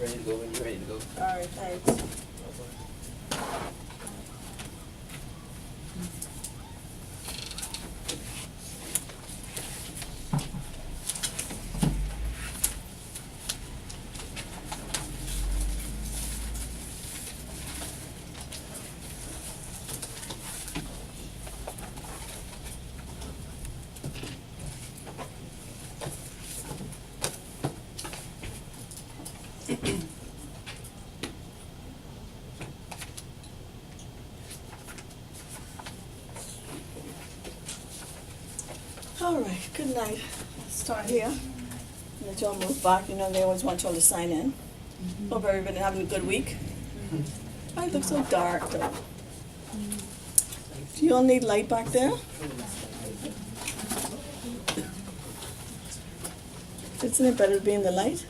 Ready to go when you're ready to go. All right, thanks. All right, good night. Let's start here. Let y'all move back. You know, they always want y'all to sign in. Hope everybody having a good week. Why it looks so dark though? Do you all need light back there? Isn't it better to be in the light?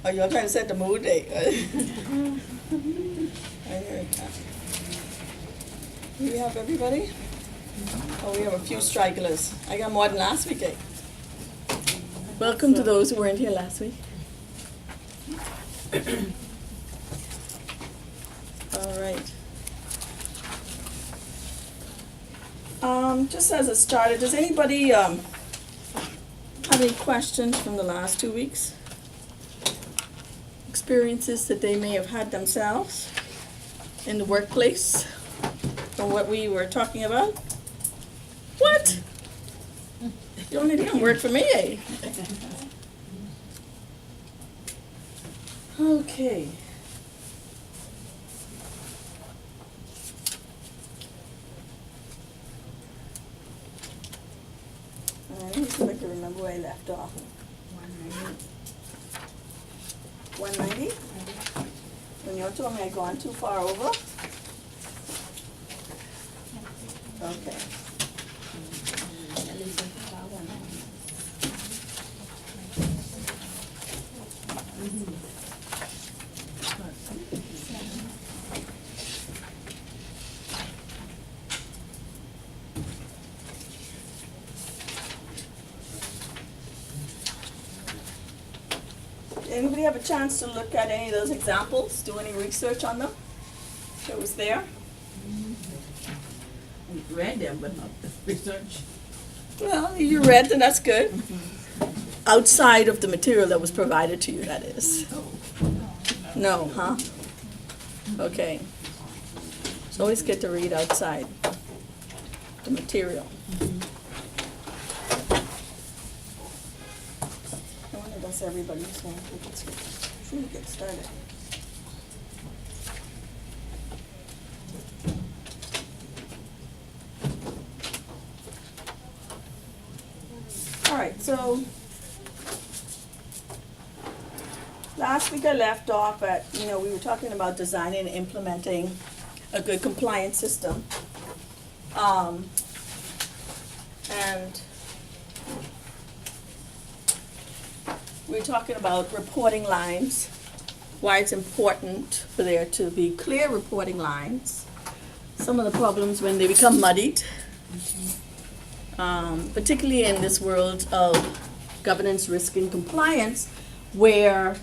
Are y'all trying to set the mood, eh? I heard that. Do we have everybody? Oh, we have a few stragglers. I got more than last week, eh? Welcome to those who weren't here last week. All right. Just as a starter, does anybody have any questions from the last 2 weeks? Experiences that they may have had themselves in the workplace from what we were talking about? What? You only didn't work for me, eh? Okay. Let me see if I can remember where I left off. 190? When you told me I'd gone too far over? Okay. Anybody have a chance to look at any of those examples, do any research on them? That was there? We read them, but not the research. Well, you read, then that's good. Outside of the material that was provided to you, that is. No, huh? Okay. It's always good to read outside the material. I wonder if that's everybody's saying. We can get started. All right, so last week I left off at, we were talking about designing and implementing a good compliance system. And we were talking about reporting lines, why it's important for there to be clear reporting lines, some of the problems when they become muddied, particularly in this world of governance, risk, and compliance, where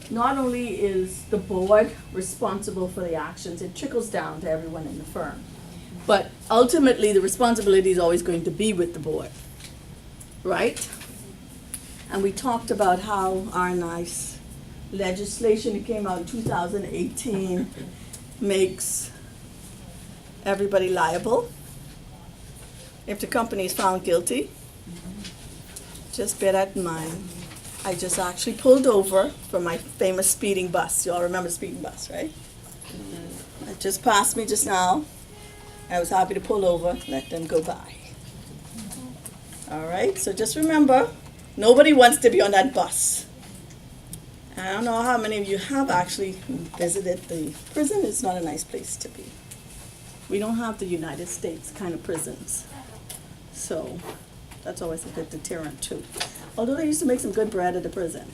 not only is the board responsible for the actions, it trickles down to everyone in the firm. But ultimately, the responsibility is always going to be with the board, right? And we talked about how our nice legislation that came out in 2018 makes everybody liable if the company is found guilty. Just bear that in mind. I just actually pulled over for my famous speeding bus. You all remember the speeding bus, right? It just passed me just now. I was happy to pull over, let them go by. All right, so just remember, nobody wants to be on that bus. I don't know how many of you have actually visited the prison. It's not a nice place to be. We don't have the United States kind of prisons. So that's always a good deterrent too. Although they used to make some good bread at the prison.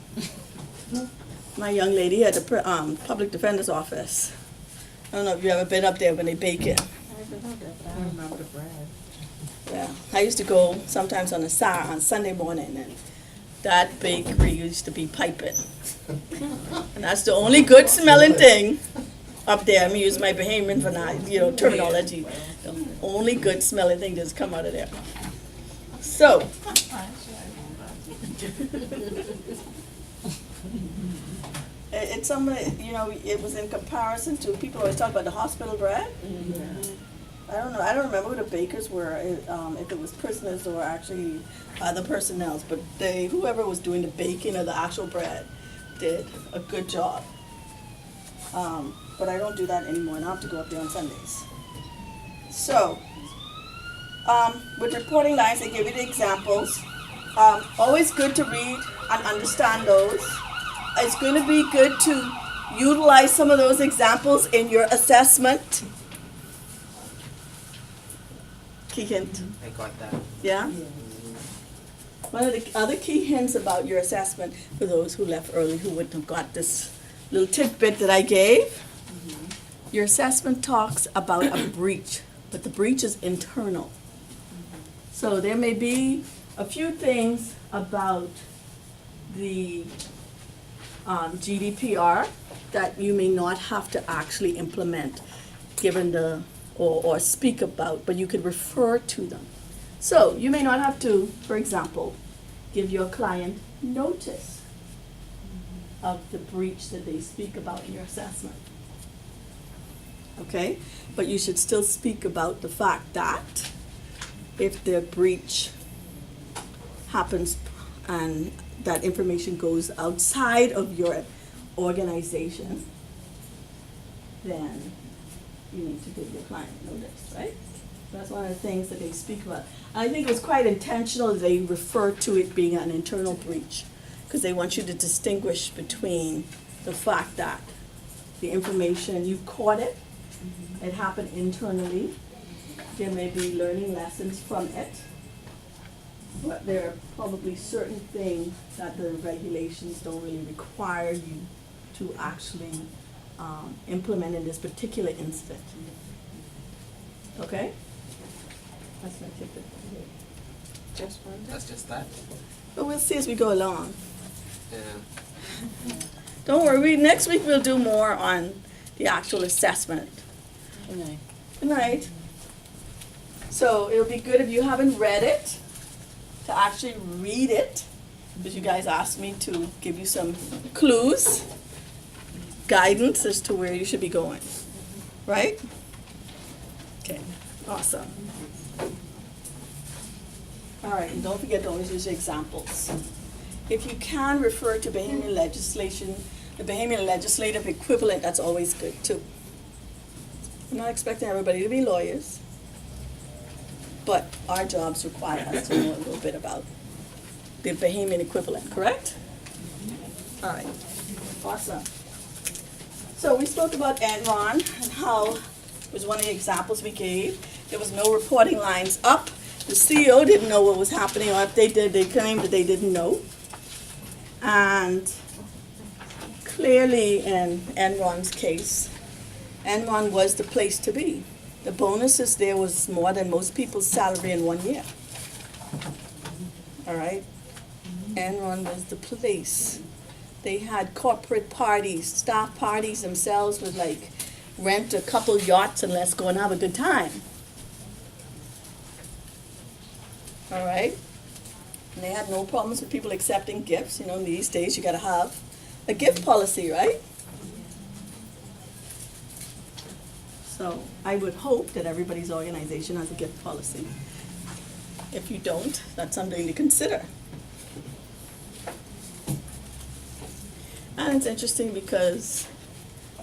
My young lady at the public defender's office. I don't know if you've ever been up there when they bake it. I remember the bread. Yeah, I used to go sometimes on Sunday morning, and that bakery used to be piping. And that's the only good smelling thing up there. I'm use my Bahamian terminology. The only good smelling thing that's come out of there. So, it's something, it was in comparison to, people always talk about the hospital bread. I don't remember who the bakers were, if it was prisoners or actually other personnel, but whoever was doing the baking of the actual bread did a good job. But I don't do that anymore, and I have to go up there on Sundays. So, with reporting lines, they give you the examples. Always good to read and understand those. It's going to be good to utilize some of those examples in your assessment. Key hint. I got that. Yeah? One of the other key hints about your assessment, for those who left early who wouldn't have got this little tidbit that I gave, your assessment talks about a breach, but the breach is internal. So there may be a few things about the GDPR that you may not have to actually implement, given or speak about, but you could refer to them. So you may not have to, for example, give your client notice of the breach that they speak about in your assessment. Okay? But you should still speak about the fact that if the breach happens and that information goes outside of your organization, then you need to give your client notice, right? That's one of the things that they speak about. I think it was quite intentional, they refer to it being an internal breach, because they want you to distinguish between the fact that the information, you've caught it, it happened internally, there may be learning lessons from it, but there are probably certain things that the regulations don't really require you to actually implement in this particular incident. Okay? That's my tip. Just one. That's just that. But we'll see as we go along. Yeah. Don't worry, next week we'll do more on the actual assessment. Good night. Good night. So it'll be good if you haven't read it, to actually read it, because you guys asked me to give you some clues, guidance as to where you should be going. Right? Okay, awesome. All right, and don't forget to always use your examples. If you can refer to Bahamian legislation, the Bahamian legislative equivalent, that's always good too. I'm not expecting everybody to be lawyers, but our jobs require us to know a little bit about the Bahamian equivalent, correct? All right, awesome. So we spoke about Enron and how it was one of the examples we gave. There was no reporting lines up. The CEO didn't know what was happening, or if they did, they claimed that they didn't know. And clearly in Enron's case, Enron was the place to be. The bonuses there was more than most people's salary in 1 year. All right? Enron was the place. They had corporate parties, staff parties themselves would like rent a couple yachts and let's go and have a good time. All right? And they had no problems with people accepting gifts. You know, these days you gotta have a gift policy, right? So I would hope that everybody's organization has a gift policy. If you don't, that's something to consider. And it's interesting because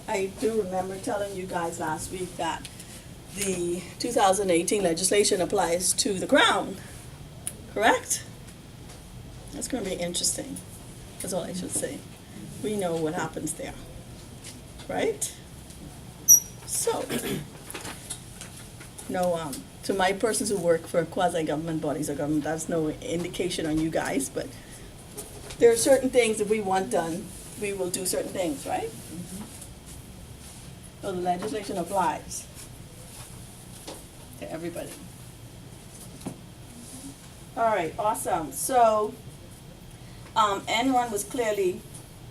I do remember telling you guys last week that the 2018 legislation applies to the Crown, correct? That's going to be interesting. That's all I should say. We know what happens there, right? So, no, to my persons who work for quasi-government bodies or government, that's no indication on you guys, but there are certain things that we want done, we will do certain things, right? So the legislation applies to everybody. All right, awesome. So, Enron was clearly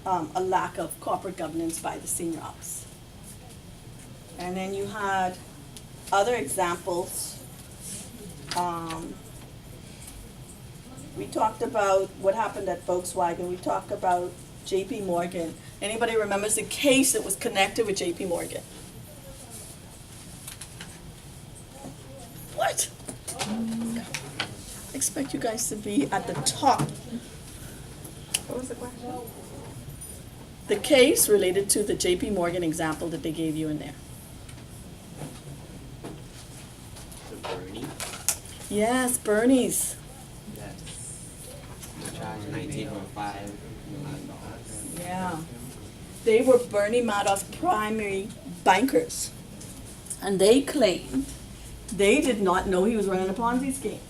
a lack of corporate governance by the senior ops. And then you had other examples. We talked about what happened at Volkswagen. We talked about JP Morgan. Anybody remembers the case that was connected with JP Morgan? What? I expect you guys to be at the top. What was the question? The case related to the JP Morgan example that they gave you in there. The Bernie, Yes, Bernie's. that's charged $19.5 million. Yeah. They were Bernie Madoff's primary bankers. And they claimed they did not know he was running a Ponzi scheme.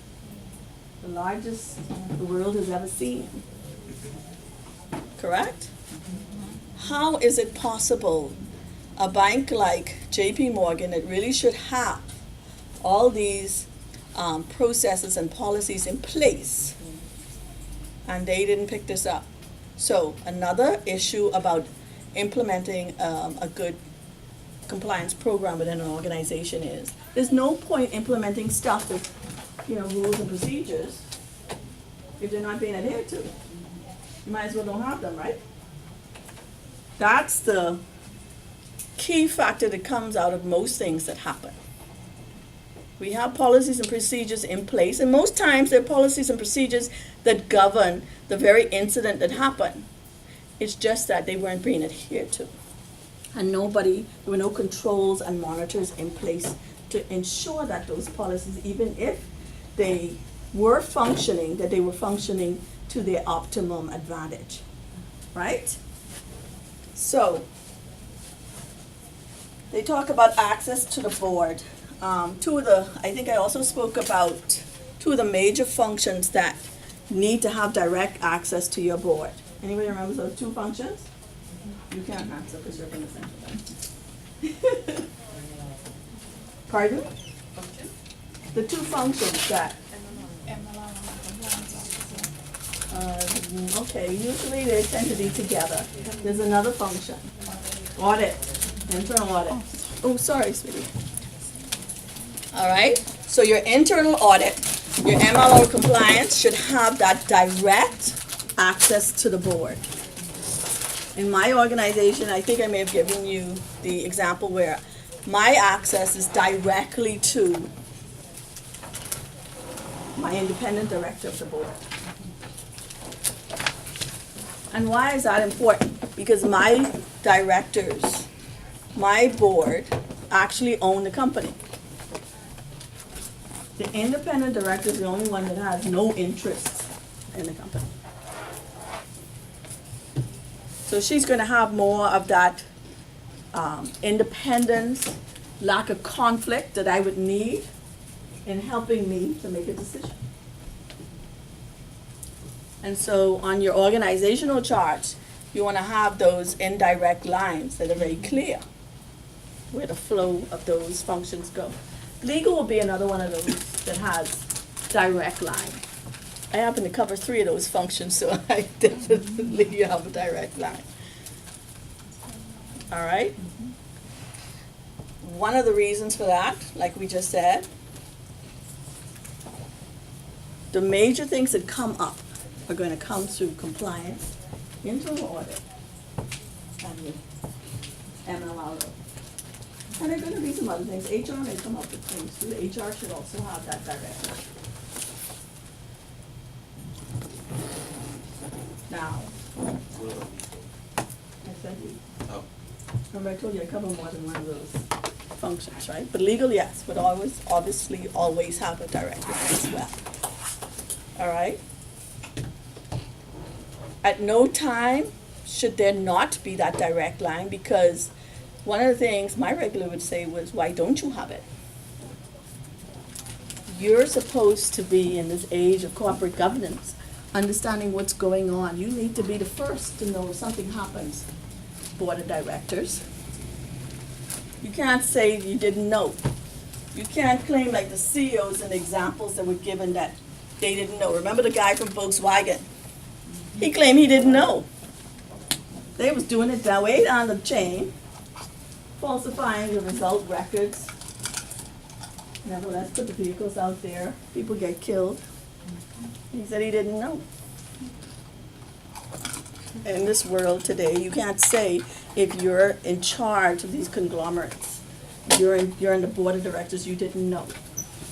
The largest the world has ever seen. Correct? How is it possible a bank like JP Morgan that really should have all these processes and policies in place, and they didn't pick this up? So another issue about implementing a good compliance program within an organization is there's no point implementing stuff with, rules and procedures if they're not being adhered to. You might as well don't have them, right? That's the key factor that comes out of most things that happen. We have policies and procedures in place, and most times they're policies and procedures that govern the very incident that happened. It's just that they weren't being adhered to. And there were no controls and monitors in place to ensure that those policies, even if they were functioning, that they were functioning to their optimum advantage, right? So, they talk about access to the board. I think I also spoke about two of the major functions that need to have direct access to your board. Anybody remember those two functions? You can't answer because you're from the central bank. Pardon? The two functions that, okay, usually they tend to be together. There's another function. Audit, internal audit. Oh, sorry, sweetie. All right, so your internal audit, your MLO compliance should have that direct access to the board. In my organization, I think I may have given you the example where my access is directly to my independent director of the board. And why is that important? Because my directors, my board, actually own the company. The independent director is the only one that has no interest in the company. So she's going to have more of that independence, lack of conflict that I would need in helping me to make a decision. And so on your organizational charts, you want to have those indirect lines that are very clear where the flow of those functions go. Legal will be another one of those that has direct line. I happen to cover 3 of those functions, so I definitely have a direct line. All right? One of the reasons for that, like we just said, the major things that come up are going to come through compliance, internal audit, and MLRO. And there are going to be some other things. HR may come up with things too. HR should also have that direct line. Now, I said Oh, remember I told you I cover more than one of those functions, right? But legal, yes, would obviously always have a direct line as well. All right? At no time should there not be that direct line, because one of the things my regulator would say was, why don't you have it? You're supposed to be, in this age of corporate governance, understanding what's going on. You need to be the first to know if something happens. Board of directors. You can't say you didn't know. You can't claim like the CEOs and examples that were given that they didn't know. Remember the guy from Volkswagen? He claimed he didn't know. They was doing it that way down the chain, falsifying the result records. Nevertheless, put the vehicles out there, people get killed. He said he didn't know. In this world today, you can't say if you're in charge of these conglomerates, you're in the board of directors, you didn't know.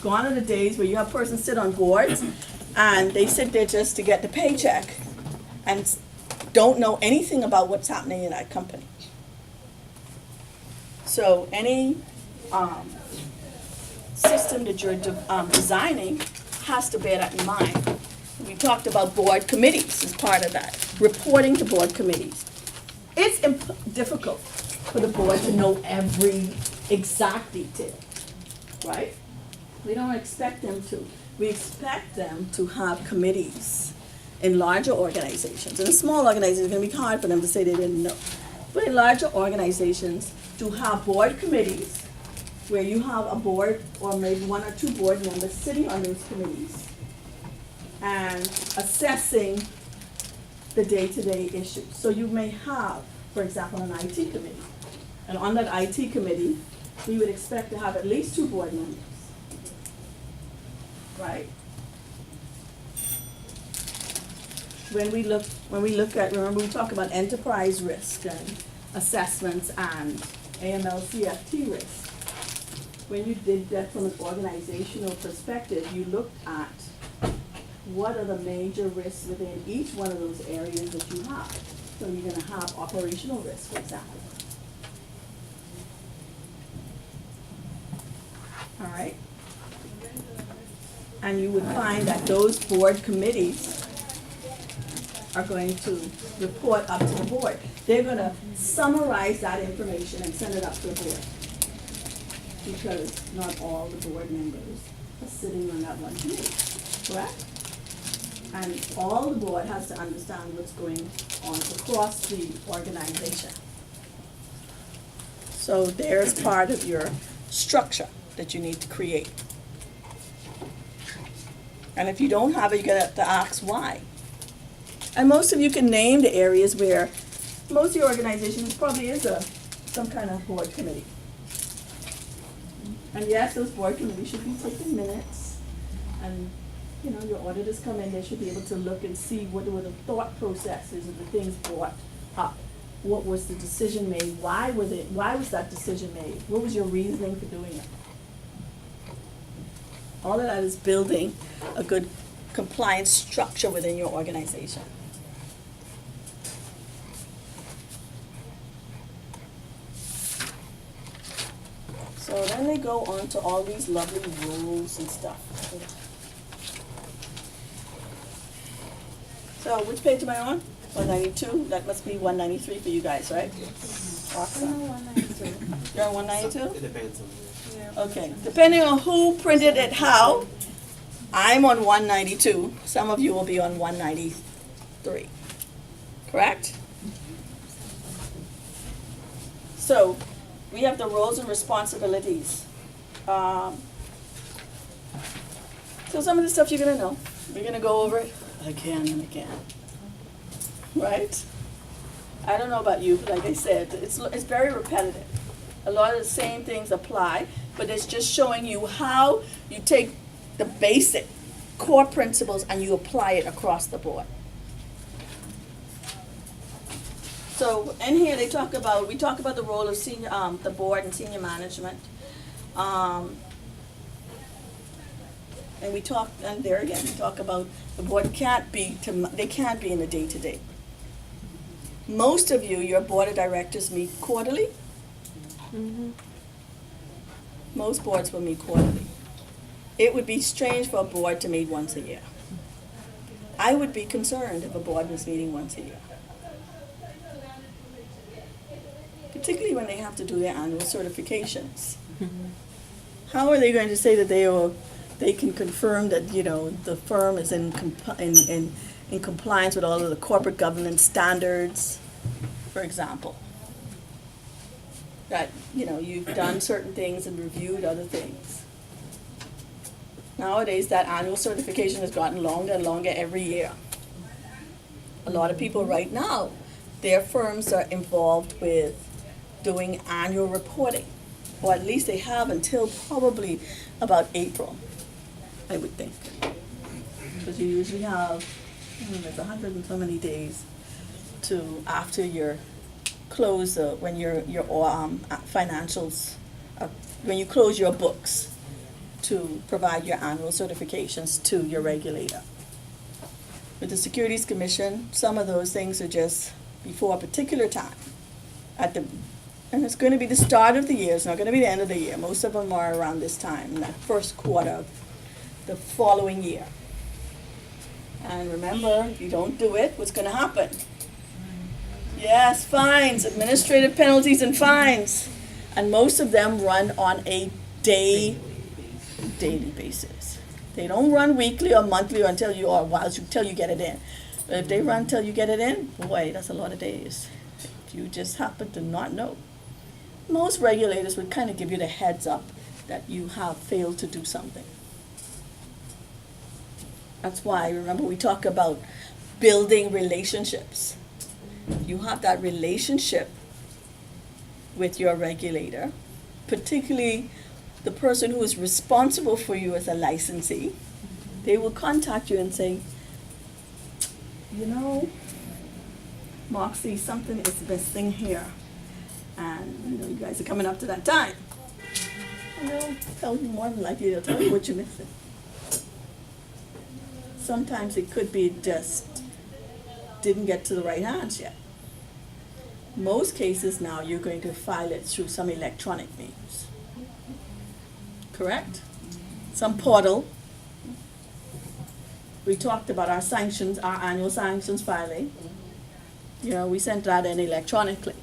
Gone are the days where you have persons sit on boards and they sit there just to get the paycheck and don't know anything about what's happening in that company. So any system that you're designing has to bear that in mind. We talked about board committees as part of that, reporting to board committees. It's difficult for the board to know every exact detail, right? We don't expect them to. We expect them to have committees in larger organizations. In a small organization, it's going to be hard for them to say they didn't know. But in larger organizations, to have board committees where you have a board or maybe one or two board members sitting on those committees and assessing the day-to-day issues. So you may have, for example, an IT committee. And on that IT committee, we would expect to have at least 2 board members. Right? When we look at, remember we talk about enterprise risk and assessments and AML-CFT risk. When you did that from an organizational perspective, you looked at what are the major risks within each one of those areas that you have. So you're going to have operational risk, for example. All right? And you would find that those board committees are going to report up to the board. They're going to summarize that information and send it up to the board. Because not all the board members are sitting on that one committee, correct? And all the board has to understand what's going on across the organization. So there's part of your structure that you need to create. And if you don't have it, you're going to ask why. And most of you can name the areas where most of your organizations probably is some kind of board committee. And yes, those board committees should be taking minutes. And, you know, your auditors come in, they should be able to look and see what were the thought processes of the things brought up. What was the decision made? Why was that decision made? What was your reasoning for doing it? All of that is building a good compliance structure within your organization. So then they go on to all these lovely rules and stuff. So which page am I on? 192? That must be 193 for you guys, right? Awesome. 192. You're on 192? It depends on you. Okay, depending on who printed it how, I'm on 192. Some of you will be on 193. Correct? So, we have the roles and responsibilities. So some of the stuff you're going to know. We're going to go over it again and again. Right? I don't know about you, but like I said, it's very repetitive. A lot of the same things apply, but it's just showing you how you take the basic core principles and you apply it across the board. So in here we talk about the role of senior, the board and senior management. And we talk about the board can't be in the day-to-day. Most of you, your board of directors meet quarterly. Mm-hmm. Most boards will meet quarterly. It would be strange for a board to meet once a year. I would be concerned if a board was meeting once a year. Particularly when they have to do their annual certifications. Mm-hmm. How are they going to say that they can confirm that, you know, the firm is in compliance with all of the corporate governance standards, for example? That, you know, you've done certain things and reviewed other things. Nowadays, that annual certification has gotten longer and longer every year. A lot of people right now, their firms are involved with doing annual reporting, or at least they have until probably about April, I would think. Because you usually have, it's 100 and so many days to, after your close, when your financials, when you close your books, to provide your annual certifications to your regulator. With the Securities Commission, some of those things are just before a particular time. And it's going to be the start of the year, it's not going to be the end of the year. Most of them are around this time, in that first quarter of the following year. And remember, if you don't do it, what's going to happen? Yes, fines, administrative penalties and fines. And most of them run on a daily basis. They don't run weekly or monthly or until you get it in. But if they run till you get it in, boy, that's a lot of days. If you just happen to not know. Most regulators would kind of give you the heads up that you have failed to do something. That's why, remember, we talk about building relationships. You have that relationship with your regulator, particularly the person who is responsible for you as a licensee. They will contact you and say, you know, Moxie, something is missing here. And, you guys are coming up to that time. And they'll tell you, more than likely, they'll tell you what you're missing. Sometimes it could be just didn't get to the right hands yet. Most cases now, you're going to file it through some electronic means. Correct? Some portal. We talked about our sanctions, our annual sanctions filing. We sent that in electronically.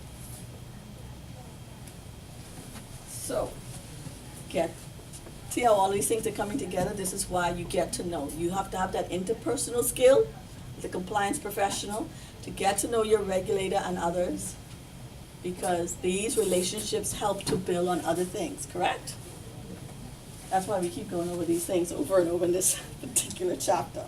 So, see how all these things are coming together? This is why you get to know. You have to have that interpersonal skill as a compliance professional to get to know your regulator and others, because these relationships help to build on other things, correct? That's why we keep going over these things over and over in this particular chapter.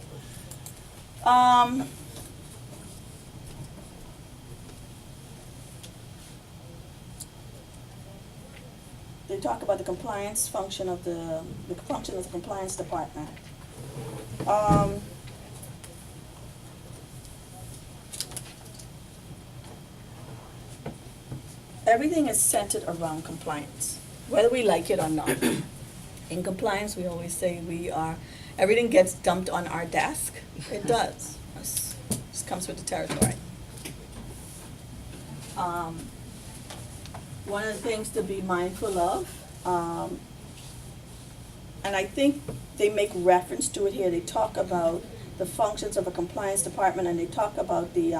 They talk about the compliance function of the function of the compliance department. Everything is centered around compliance, whether we like it or not. In compliance, we always say everything gets dumped on our desk. It does. This comes with the territory. One of the things to be mindful of, and I think they make reference to it here, they talk about the functions of a compliance department, and they talk about the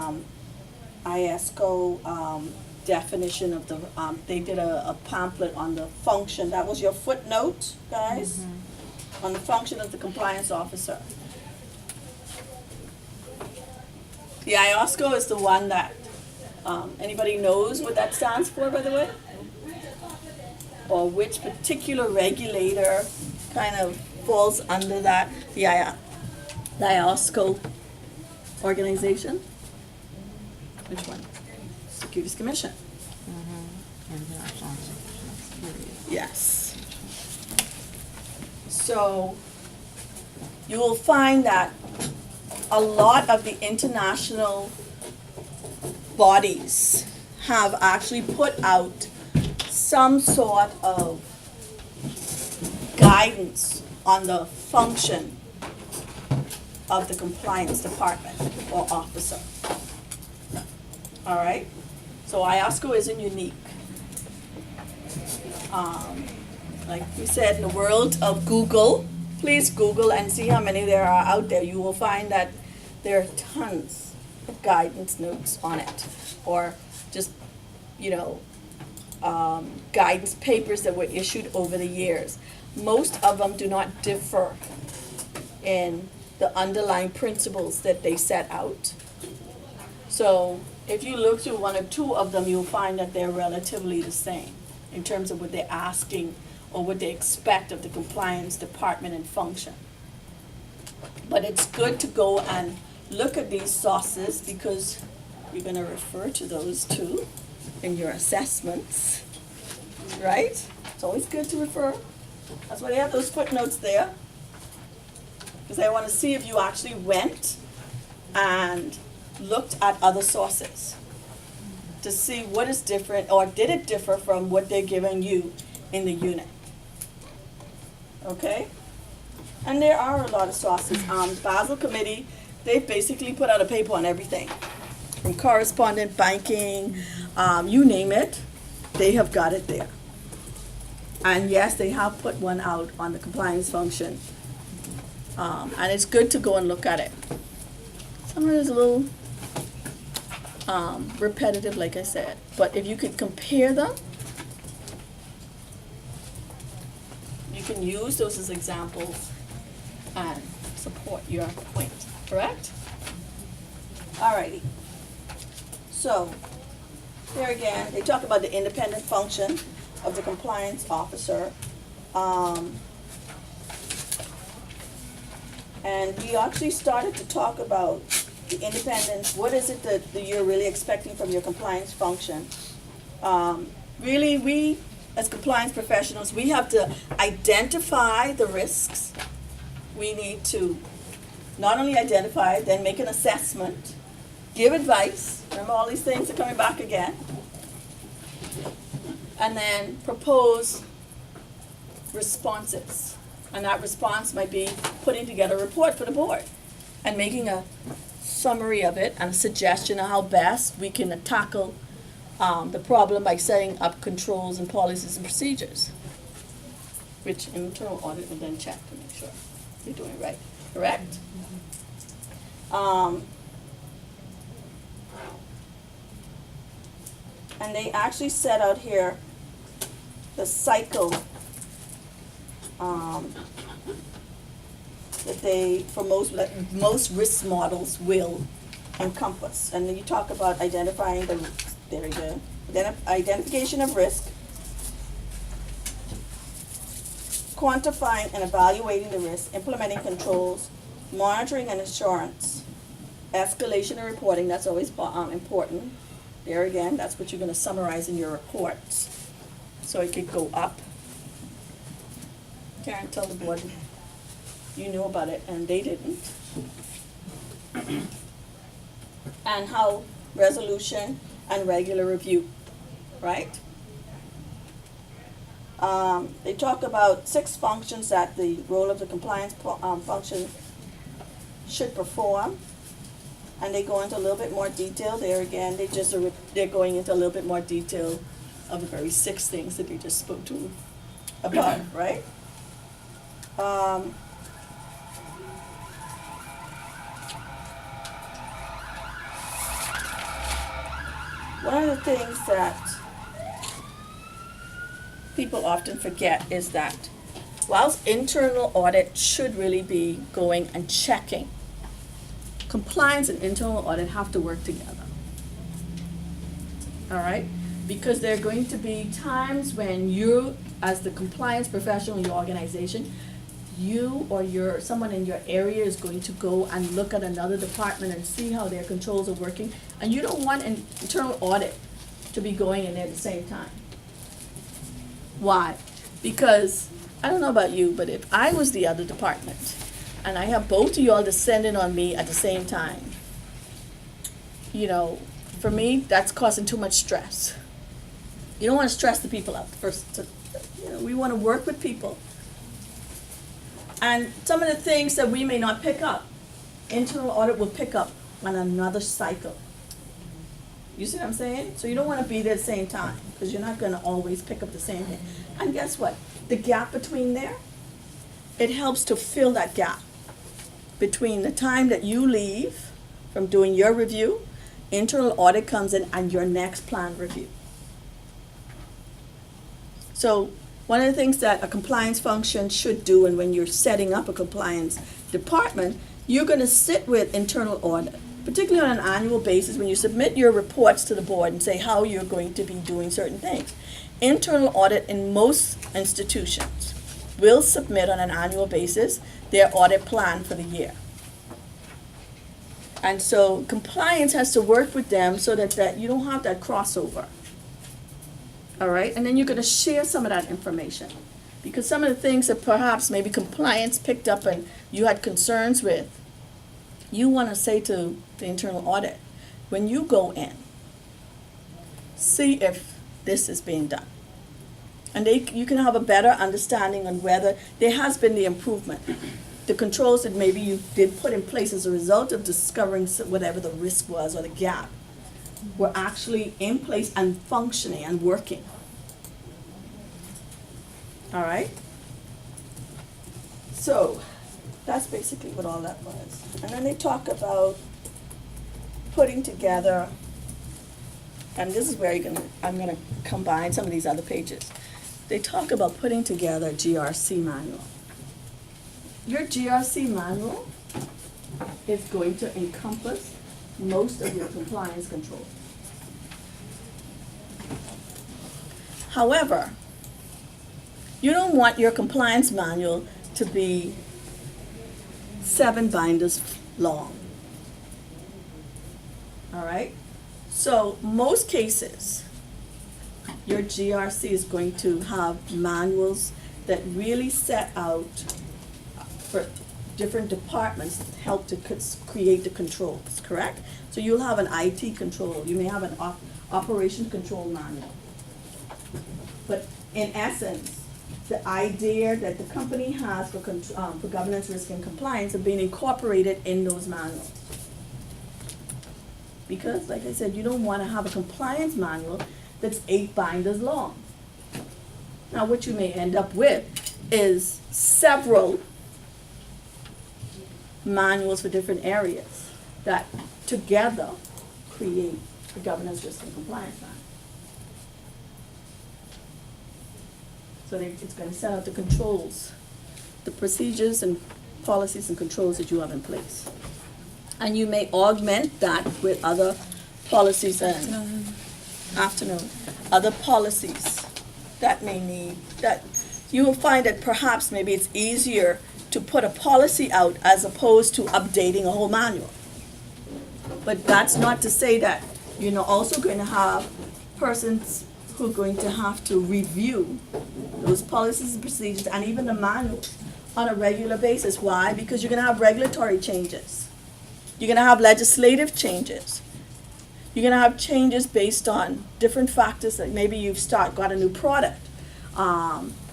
ISCO definition of the, they did a pamphlet on the function. That was your footnote, guys, on the function of the compliance officer. The IOSCO is the one that, anybody knows what that stands for, by the way? Or which particular regulator kind of falls under that, the IOSCO organization? Which one? Securities Commission. Yes. So you will find that a lot of the international bodies have actually put out some sort of guidance on the function of the compliance department or officer. All right? So IOSCO isn't unique. Like we said, in the world of Google, please Google and see how many there are out there. You will find that there are tons of guidance notes on it, or just, guidance papers that were issued over the years. Most of them do not differ in the underlying principles that they set out. So if you look through one or two of them, you'll find that they're relatively the same in terms of what they're asking or what they expect of the compliance department and function. But it's good to go and look at these sources because you're gonna refer to those too in your assessments, right? It's always good to refer. That's why they have those footnotes there. Because they wanna see if you actually went and looked at other sources to see what is different, or did it differ from what they're giving you in the unit. Okay? And there are a lot of sources. Basel Committee, they basically put out a paper on everything. From correspondent banking, you name it, they have got it there. And yes, they have put one out on the compliance function. And it's good to go and look at it. Some of it is a little repetitive, like I said. But if you could compare them, you can use those as examples and support your point, correct? Alrighty. So, here again, they talk about the independent function of the compliance officer. And we actually started to talk about the independence. What is it that you're really expecting from your compliance function? Really, we, as compliance professionals, we have to identify the risks. We need to not only identify, then make an assessment, give advice. Remember, all these things are coming back again. And then propose responses. And that response might be putting together a report for the board and making a summary of it and a suggestion of how best we can tackle the problem by setting up controls and policies and procedures, which internal audit will then check to make sure you're doing it right, correct? And they actually set out here the cycle that they, for most risk models will encompass. And then you talk about identifying the, there we go, identification of risk, quantifying and evaluating the risk, implementing controls, monitoring and assurance, escalation and reporting, that's always important. There again, that's what you're gonna summarize in your reports. So it could go up. Karen, tell the board you knew about it and they didn't. And how resolution and regular review, right? They talk about 6 functions that the role of the compliance function should perform. And they go into a little bit more detail. There again, they're going into a little bit more detail of the very 6 things that they just spoke to about, right? One of the things that people often forget is that whilst internal audit should really be going and checking, compliance and internal audit have to work together. All right? Because there are going to be times when you, as the compliance professional in your organization, you or someone in your area is going to go and look at another department and see how their controls are working, and you don't want an internal audit to be going in there at the same time. Why? Because, I don't know about you, but if I was the other department, and I have both of y'all descending on me at the same time, you know, for me, that's causing too much stress. You don't want to stress the people out first. We want to work with people. And some of the things that we may not pick up, internal audit will pick up on another cycle. You see what I'm saying? So you don't want to be there at the same time, because you're not going to always pick up the same thing. And guess what? The gap between there, it helps to fill that gap between the time that you leave from doing your review, internal audit comes in, and your next plan review. So one of the things that a compliance function should do, and when you're setting up a compliance department, you're going to sit with internal audit, particularly on an annual basis when you submit your reports to the board and say how you're going to be doing certain things. internal audit in most institutions will submit on an annual basis their audit plan for the year. And so compliance has to work with them so that you don't have that crossover. All right, and then you're gonna share some of that information. Because some of the things that perhaps maybe compliance picked up and you had concerns with, you wanna say to the internal audit, when you go in, see if this is being done. And you can have a better understanding on whether there has been the improvement. The controls that maybe you did put in place as a result of discovering whatever the risk was or the gap were actually in place and functioning and working. All right? So that's basically what all that was. And then they talk about putting together, and this is where I'm gonna combine some of these other pages. They talk about putting together a GRC manual. Your GRC manual is going to encompass most of your compliance controls. However, you don't want your compliance manual to be 7 binders long. All right? So most cases, your GRC is going to have manuals that really set out for different departments to help to create the controls, correct? So you'll have an IT control, you may have an operation control manual. But in essence, the idea that the company has for governance, risk, and compliance are being incorporated in those manuals. Because, like I said, you don't want to have a compliance manual that's 8 binders long. Now, what you may end up with is several manuals for different areas that together create the governance, risk, and compliance manual. So it's going to set out the controls, the procedures and policies and controls that you have in place. And you may augment that with other policies and other policies that may need, that you will find that perhaps maybe it's easier to put a policy out as opposed to updating a whole manual. But that's not to say that you're also going to have persons who are going to have to review those policies and procedures and even the manuals on a regular basis. Why? Because you're going to have regulatory changes. You're going to have legislative changes. You're going to have changes based on different factors, like maybe you've got a new product.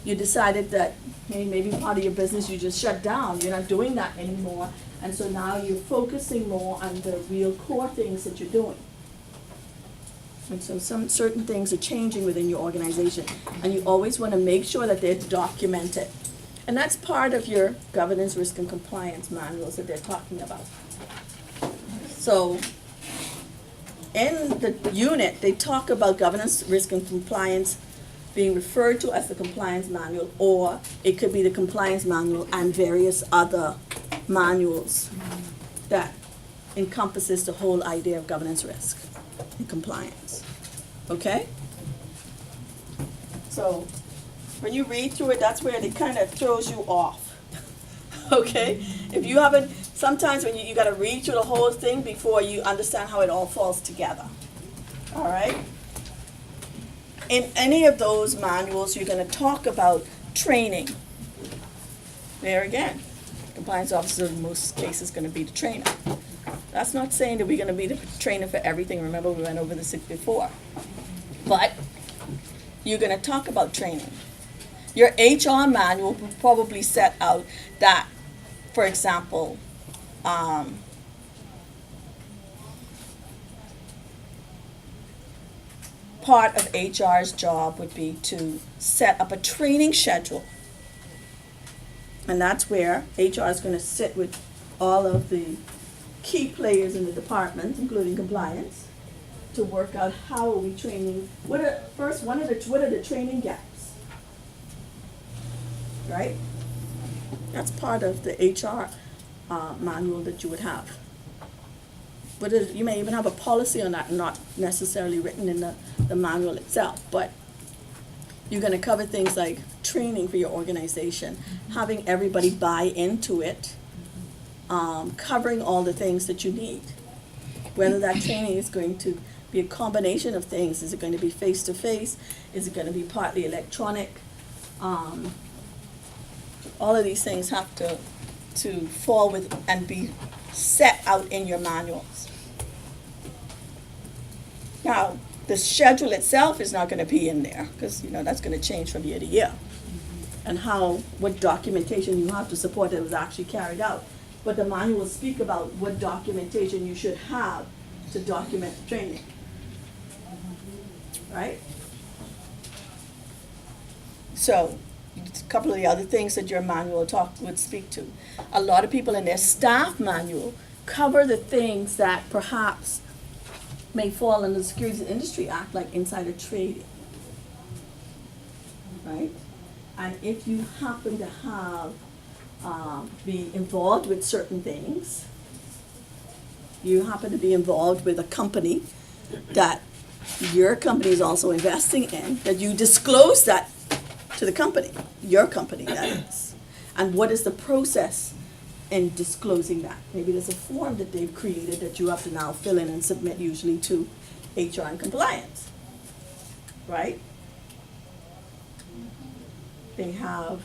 You decided that maybe part of your business you just shut down. You're not doing that anymore. And so now you're focusing more on the real core things that you're doing. And so some certain things are changing within your organization. And you always want to make sure that they're documented. And that's part of your governance, risk, and compliance manuals that they're talking about. So in the unit, they talk about governance, risk, and compliance being referred to as the compliance manual, or it could be the compliance manual and various other manuals that encompasses the whole idea of governance, risk, and compliance. Okay? So when you read through it, that's where it kind of throws you off. Okay? If you haven't, sometimes when you got to read through the whole thing before you understand how it all falls together. All right? In any of those manuals, you're going to talk about training. There again, compliance officer in most cases is going to be the trainer. That's not saying that we're going to be the trainer for everything. Remember, we went over this before. But you're going to talk about training. Your HR manual will probably set out that, for example, part of HR's job would be to set up a training schedule. And that's where HR is going to sit with all of the key players in the department, including compliance, to work out how are we training. What are the training gaps? Right? That's part of the HR manual that you would have. You may even have a policy on that, not necessarily written in the manual itself, but You're gonna cover things like training for your organization, having everybody buy into it, covering all the things that you need. Whether that training is going to be a combination of things, is it going to be face-to-face, is it gonna be partly electronic? All of these things have to fall with and be set out in your manuals. Now, the schedule itself is not gonna be in there, because, that's gonna change from year to year. And what documentation you have to support that was actually carried out. But the manual will speak about what documentation you should have to document the training. Right? So, a couple of the other things that your manual would speak to. A lot of people in their staff manual cover the things that perhaps may fall under the Securities and Industry Act, like insider trading. Right? And if you happen to have, be involved with certain things, you happen to be involved with a company that your company is also investing in, that you disclose that to the company, your company that is. And what is the process in disclosing that? Maybe there's a form that they've created that you have to now fill in and submit usually to HR and compliance, right? They have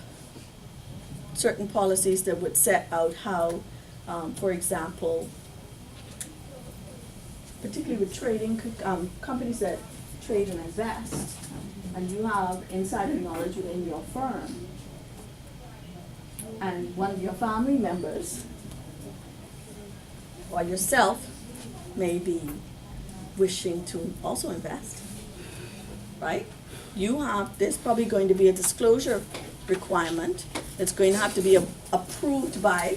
certain policies that would set out how, for example, particularly with trading, companies that trade and invest, and you have insider knowledge within your firm, and one of your family members or yourself may be wishing to also invest, right? There's probably going to be a disclosure requirement that's going to have to be approved by,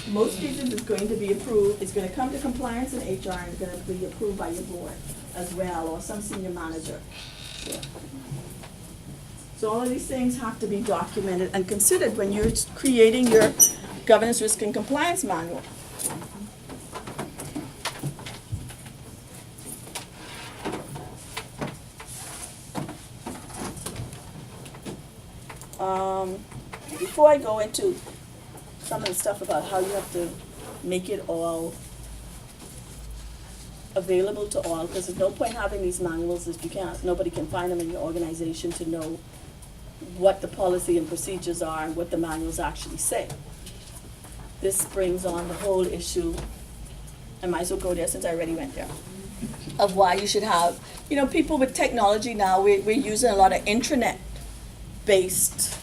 most cases it's going to be approved, it's going to come to compliance and HR, and it's going to be approved by your board as well, or some senior manager. Yeah. So all of these things have to be documented and considered when you're creating your governance, risk, and compliance manual. Before I go into some of the stuff about how you have to make it all available to all, because there's no point having these manuals if nobody can find them in your organization to know what the policy and procedures are and what the manuals actually say. This brings on the whole issue, I might as well go there since I already went there, of why you should have, people with technology now, we're using a lot of intranet-based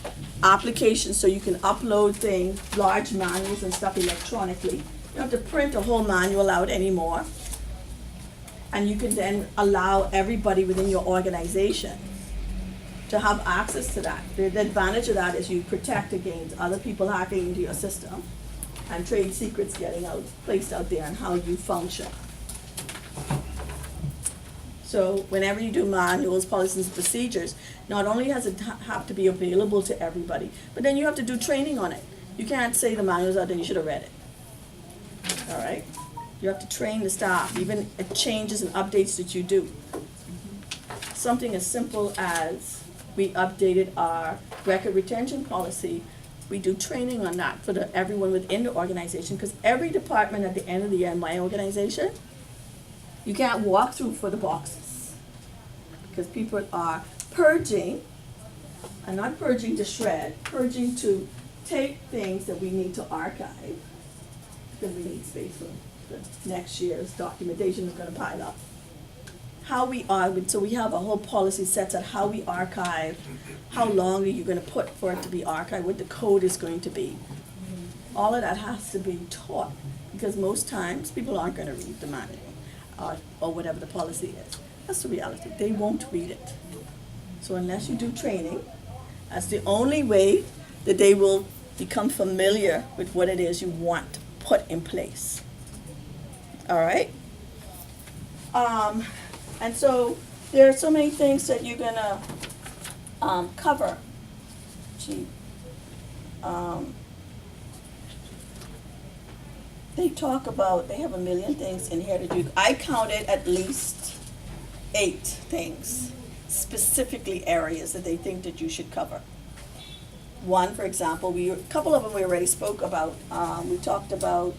applications, so you can upload things, large manuals and stuff electronically. You don't have to print a whole manual out anymore. And you can then allow everybody within your organization to have access to that. The advantage of that is you protect against other people hacking into your system and trade secrets getting placed out there and how you function. So whenever you do manuals, policies, and procedures, not only has it have to be available to everybody, but then you have to do training on it. You can't say the manual's out there, you should have read it. All right? You have to train the staff, even changes and updates that you do. Something as simple as we updated our record retention policy. We do training on that for everyone within the organization, because every department at the end of the year in my organization, you can't walk through for the boxes, because people are purging, and not purging to shred, purging to take things that we need to archive, because we need space for the next year's documentation is going to pile up. So we have a whole policy sets out how we archive, how long are you going to put for it to be archived, what the code is going to be. All of that has to be taught, because most times people aren't going to read the manual or whatever the policy is. That's the reality. They won't read it. So unless you do training, that's the only way that they will become familiar with what it is you want put in place. All right? And so there are so many things that you're going to cover. They talk about, they have a million things in here to do. I counted at least 8 things. specifically areas that they think that you should cover. One, for example, a couple of them we already spoke about. We talked about,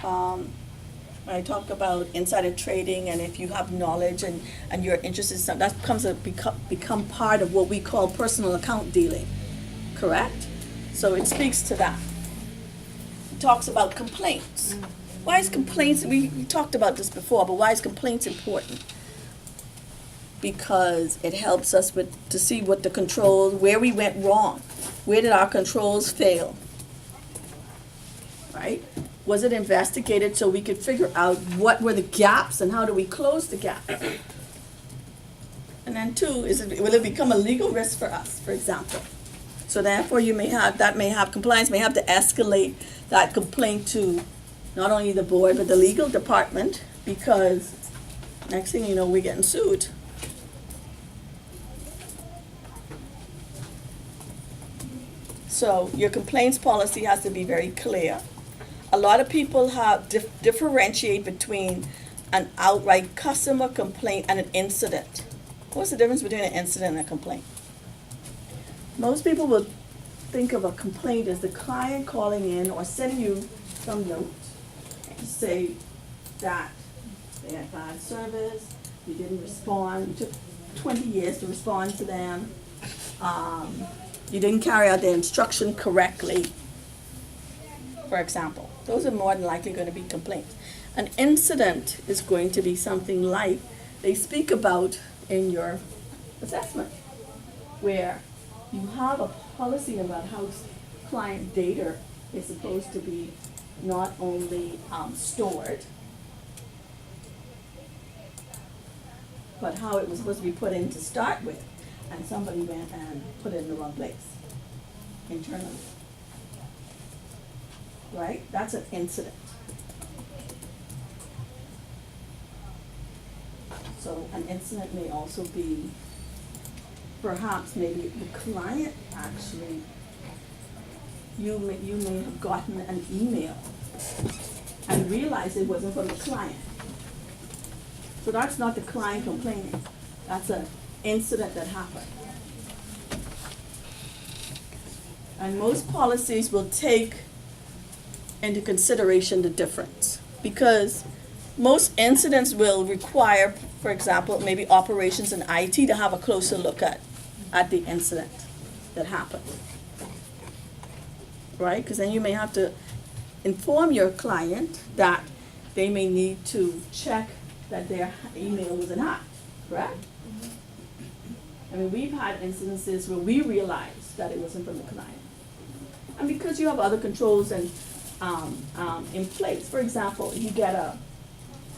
I talked about insider trading, and if you have knowledge and you're interested in something, that become part of what we call personal account dealing, correct? So it speaks to that. It talks about complaints. Why is complaints, we talked about this before, but why is complaints important? Because it helps us to see what the controls, where we went wrong. Where did our controls fail? Right? Was it investigated so we could figure out what were the gaps and how do we close the gaps? And then two, will it become a legal risk for us, for example? So therefore compliance may have to escalate that complaint to not only the board, but the legal department, because next thing you know, we're getting sued. So your complaints policy has to be very clear. A lot of people have differentiate between an outright customer complaint and an incident. What's the difference between an incident and a complaint? Most people will think of a complaint as the client calling in or sending you some note to say that they had bad service, you didn't respond, you took 20 years to respond to them, you didn't carry out the instruction correctly, for example. Those are more than likely going to be complaints. An incident is going to be something like they speak about in your assessment, where you have a policy about how client data is supposed to be not only stored, but how it was supposed to be put in to start with, and somebody went and put it in the wrong place internally. Right? That's an incident. So an incident may also be perhaps maybe the client actually, you may have gotten an email and realized it wasn't from the client. So that's not the client complaining. That's an incident that happened. And most policies will take into consideration the difference, because most incidents will require, for example, maybe operations and IT to have a closer look at the incident that happened. Right? Because then you may have to inform your client that they may need to check that their email wasn't hacked, correct? I mean, we've had instances where we realized that it wasn't from the client. And because you have other controls and in place, for example, you get a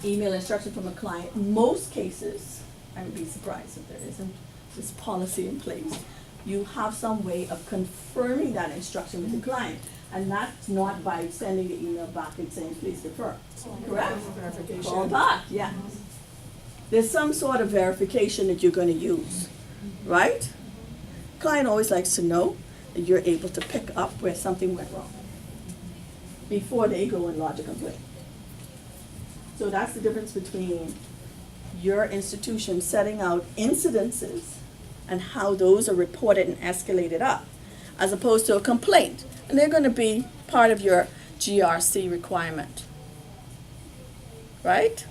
email instruction from a client, most cases, I would be surprised if there isn't this policy in place, you have some way of confirming that instruction with the client. And that's not by sending the email back and saying, please confirm. Correct? Verification. Call back, yeah. There's some sort of verification that you're going to use, right? Client always likes to know that you're able to pick up where something went wrong before they go and lodge a complaint. So that's the difference between your institution setting out incidences and how those are reported and escalated up, as opposed to a complaint. And they're going to be part of your GRC requirement, right?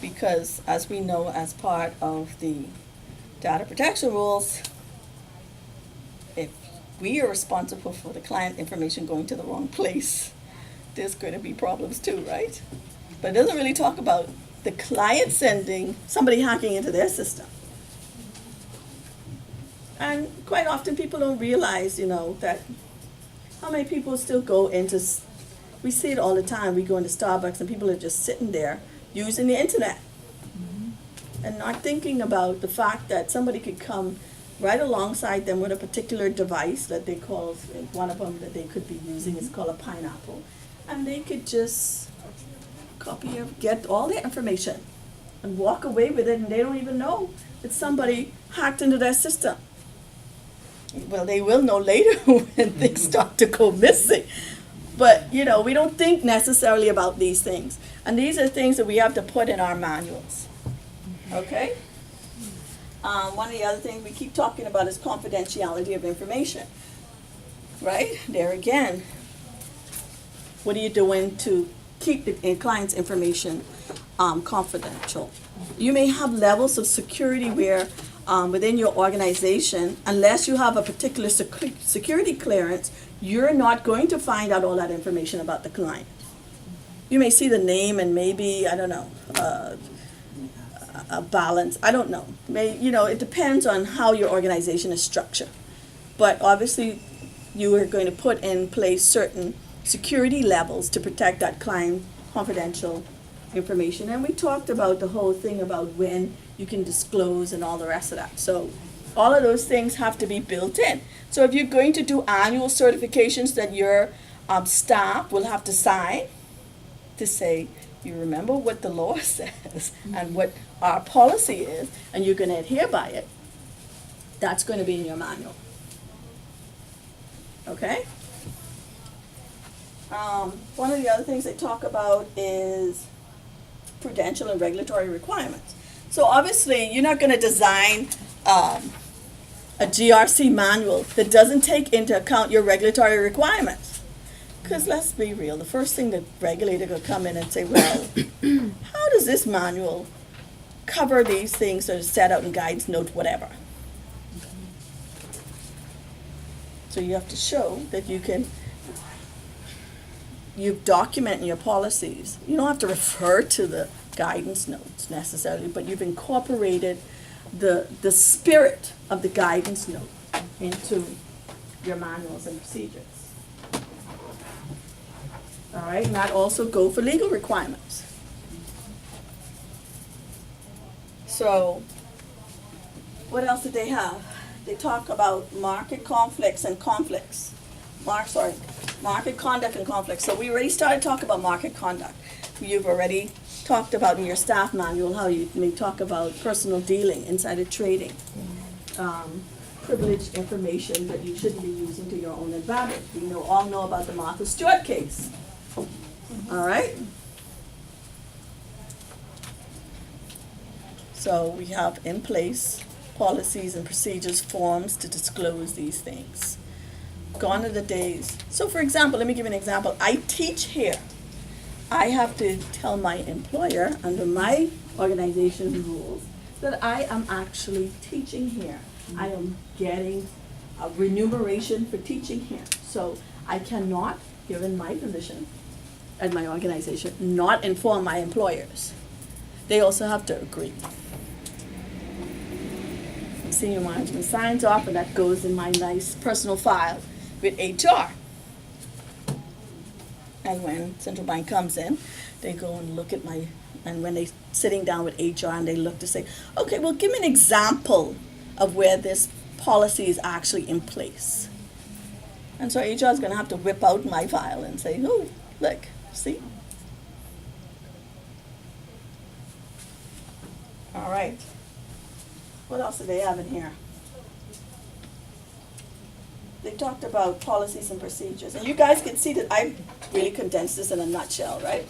Because as we know, as part of the data protection rules, if we are responsible for the client information going to the wrong place, there's going to be problems too, right? But it doesn't really talk about the client sending somebody hacking into their system. And quite often people don't realize, that how many people still go into, we see it all the time, we go into Starbucks and people are just sitting there using the internet and not thinking about the fact that somebody could come right alongside them with a particular device that they call, one of them that they could be using is called a pineapple. And they could just copy or get all their information and walk away with it, and they don't even know that somebody hacked into their system. Well, they will know later when things start to go missing. But, we don't think necessarily about these things. And these are things that we have to put in our manuals. Okay? One of the other things we keep talking about is confidentiality of information. Right? There again, what are you doing to keep the client's information confidential? You may have levels of security where within your organization, unless you have a particular security clearance, you're not going to find out all that information about the client. You may see the name and maybe, I don't know, a balance, I don't know. It depends on how your organization is structured. But obviously, you are going to put in place certain security levels to protect that client confidential information. And we talked about the whole thing about when you can disclose and all the rest of that. So all of those things have to be built in. So if you're going to do annual certifications that your staff will have to sign to say, you remember what the law says and what our policy is, and you're going to adhere by it, that's going to be in your manual. Okay? One of the other things they talk about is prudential and regulatory requirements. So obviously, you're not going to design a GRC manual that doesn't take into account your regulatory requirements. Because let's be real, the first thing the regulator will come in and say, well, how does this manual cover these things that are set out in guidance note, whatever? So you have to show that you've documented your policies. You don't have to refer to the guidance notes necessarily, but you've incorporated the spirit of the guidance note into your manuals and procedures. All right, and that also go for legal requirements. So, what else did they have? They talk about market conflicts and conflicts. Market conduct and conflicts. So we already started talking about market conduct. You've already talked about in your staff manual how you may talk about personal dealing, insider trading, privileged information that you shouldn't be using to your own advantage. We all know about the Martha Stewart case. All right? So we have in place policies and procedures, forms to disclose these things. Gone are the days. So for example, let me give you an example. I teach here. I have to tell my employer under my organization's rules that I am actually teaching here. I am getting a remuneration for teaching here. So I cannot, given my position at my organization, not inform my employers. They also have to agree. Senior management signs off, and that goes in my nice personal file with HR. And when central bank comes in, they go and look at and when they're sitting down with HR and they look to say, okay, well, give me an example of where this policy is actually in place. And so HR is going to have to whip out my file and say, oh, look, see? All right. What else do they have in here? They talked about policies and procedures. And you guys can see that I really condensed this in a nutshell, right?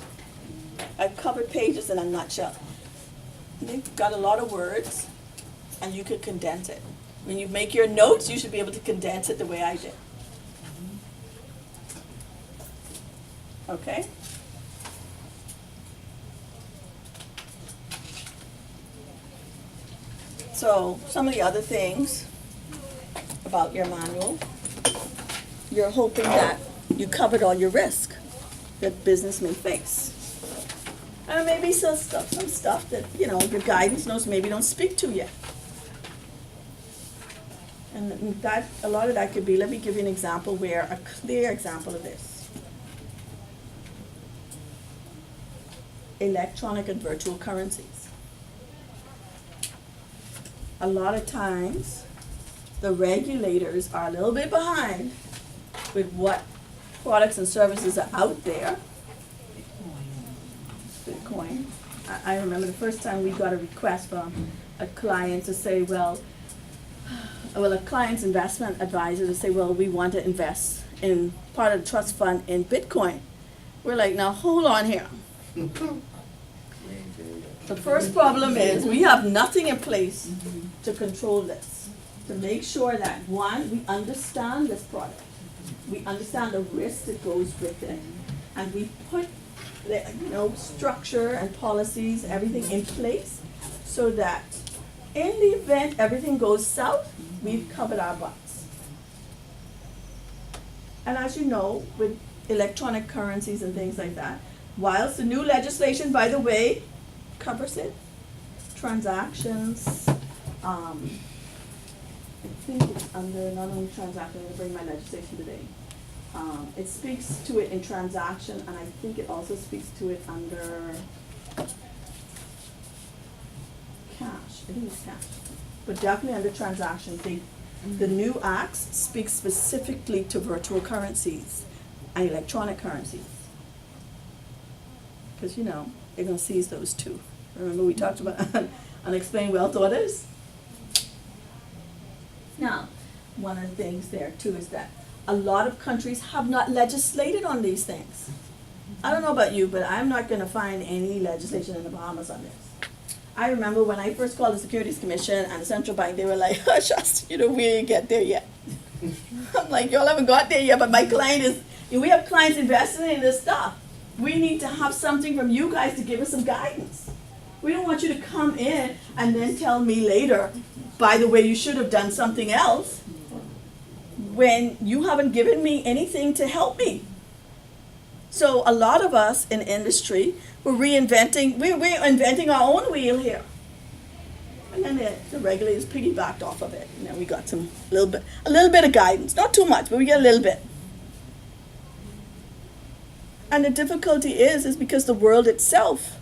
I've covered pages in a nutshell. They've got a lot of words, and you could condense it. When you make your notes, you should be able to condense it the way I did. Okay? So, some of the other things about your manual, you're hoping that you covered all your risk that business may face. And maybe some stuff that, your guidance notes maybe don't speak to yet. And that, a lot of that could be, let me give you an example a clear example of this. Electronic and virtual currencies. A lot of times, the regulators are a little bit behind with what products and services are out there. Bitcoin. I remember the first time we got a request from a client to say, well, a client's investment advisor to say, well, we want to invest in part of the trust fund in Bitcoin. We're like, now hold on here. The first problem is we have nothing in place to control this, to make sure that, one, we understand this product. We understand the risk that goes with it, and we put the, structure and policies, everything in place, so that in the event everything goes south, we've covered our butts. And as you know, with electronic currencies and things like that, whilst the new legislation, by the way, covers it, transactions, I think it's under not only transaction, I'm gonna bring my legislation today. It speaks to it in transaction, and I think it also speaks to it under cash, I think it's cash, but definitely under transactions. The new acts speak specifically to virtual currencies and electronic currencies. Because they're gonna seize those too. Remember we talked about unexplained wealth orders? Now, one of the things there too is that a lot of countries have not legislated on these things. I don't know about you, but I'm not gonna find any legislation in the Bahamas on this. I remember when I first called the Securities Commission and the Central Bank, they were like, hush us, we ain't get there yet. I'm like, y'all haven't got there yet, but my client is, we have clients investing in this stuff. We need to have something from you guys to give us some guidance. We don't want you to come in and then tell me later, by the way, you should have done something else, when you haven't given me anything to help me. So a lot of us in industry, we're inventing our own wheel here. And then the regulators piggybacked off of it. We got a little bit of guidance, not too much, but we get a little bit. And the difficulty is because the world itself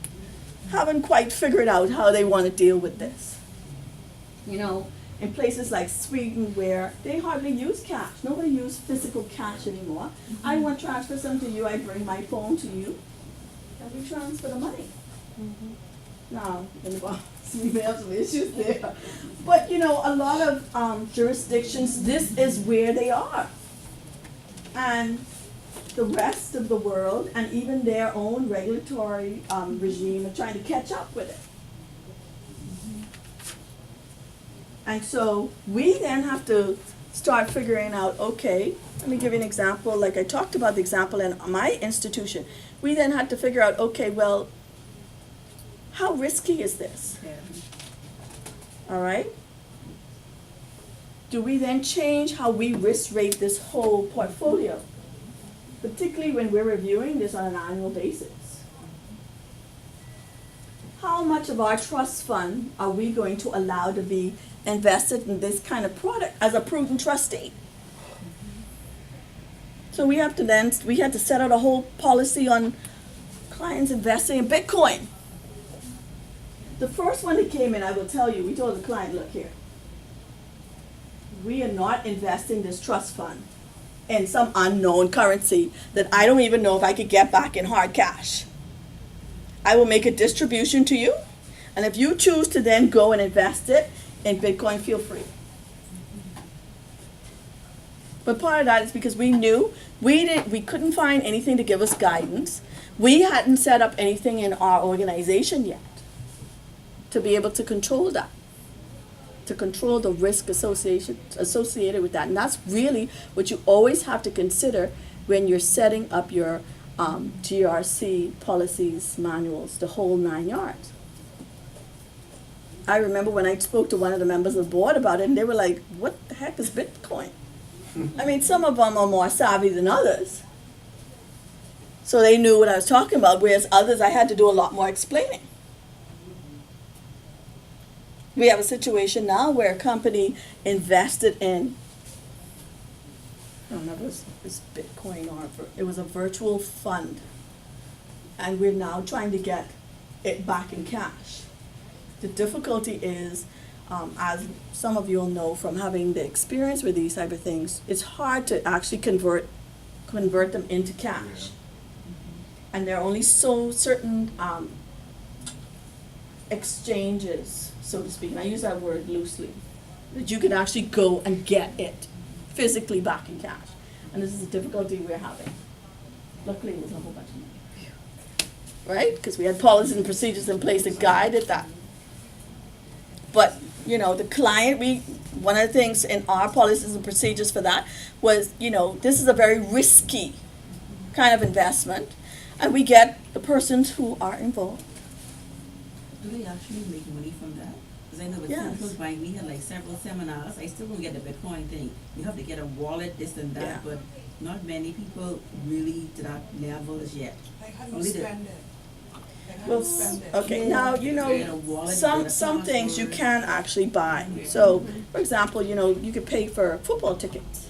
haven't quite figured out how they want to deal with this. In places like Sweden where they hardly use cash. Nobody uses physical cash anymore. I want to transfer something to you, I bring my phone to you, and we transfer the money. Now, we may have some issues there. But a lot of jurisdictions, this is where they are. And the rest of the world and even their own regulatory regime are trying to catch up with it. And so we then have to start figuring out, okay, let me give you an example. Like I talked about the example in my institution. We then had to figure out, okay, well, how risky is this? Yeah. All right? Do we then change how we risk rate this whole portfolio? Particularly when we're reviewing this on an annual basis. How much of our trust fund are we going to allow to be invested in this kind of product as a prudent trustee? So we had to set out a whole policy on clients investing in Bitcoin. The first one that came in, I will tell you, we told the client, look here, we are not investing this trust fund in some unknown currency that I don't even know if I could get back in hard cash. I will make a distribution to you, and if you choose to then go and invest it in Bitcoin, feel free. But part of that is because we knew we couldn't find anything to give us guidance. We hadn't set up anything in our organization yet to be able to control that, to control the risk associated with that. And that's really what you always have to consider when you're setting up your GRC policies, manuals, the whole 9 yards. I remember when I spoke to one of the members of the board about it, and they were like, what the heck is Bitcoin? I mean, some of them are more savvy than others. So they knew what I was talking about, whereas others I had to do a lot more explaining. We have a situation now where a company invested in, I don't know if it was Bitcoin or it was a virtual fund. And we're now trying to get it back in cash. The difficulty is, as some of you will know from having the experience with these type of things, it's hard to actually convert them into cash. And there are only so certain exchanges, so to speak, and I use that word loosely, that you can actually go and get it physically back in cash. And this is a difficulty we're having. Luckily, it was a whole bunch of money. right? Because we had policies and procedures in place that guided that. But, you know, the client, one of the things in our policies and procedures for that was, you know, this is a very risky kind of investment, and we get the persons who are involved. Do they actually make money from that? Because I know with Yes. Central Bank, we had like several seminars. I still don't get the Bitcoin thing. You have to get a wallet, this and Yeah. that, but not many people really to that level as yet. Like how do you Only the- spend it? Like how Well, do you spend it? okay, now, you Get a know, wallet, some get a things you password. can actually buy. So, for example, you know, you could pay for football tickets.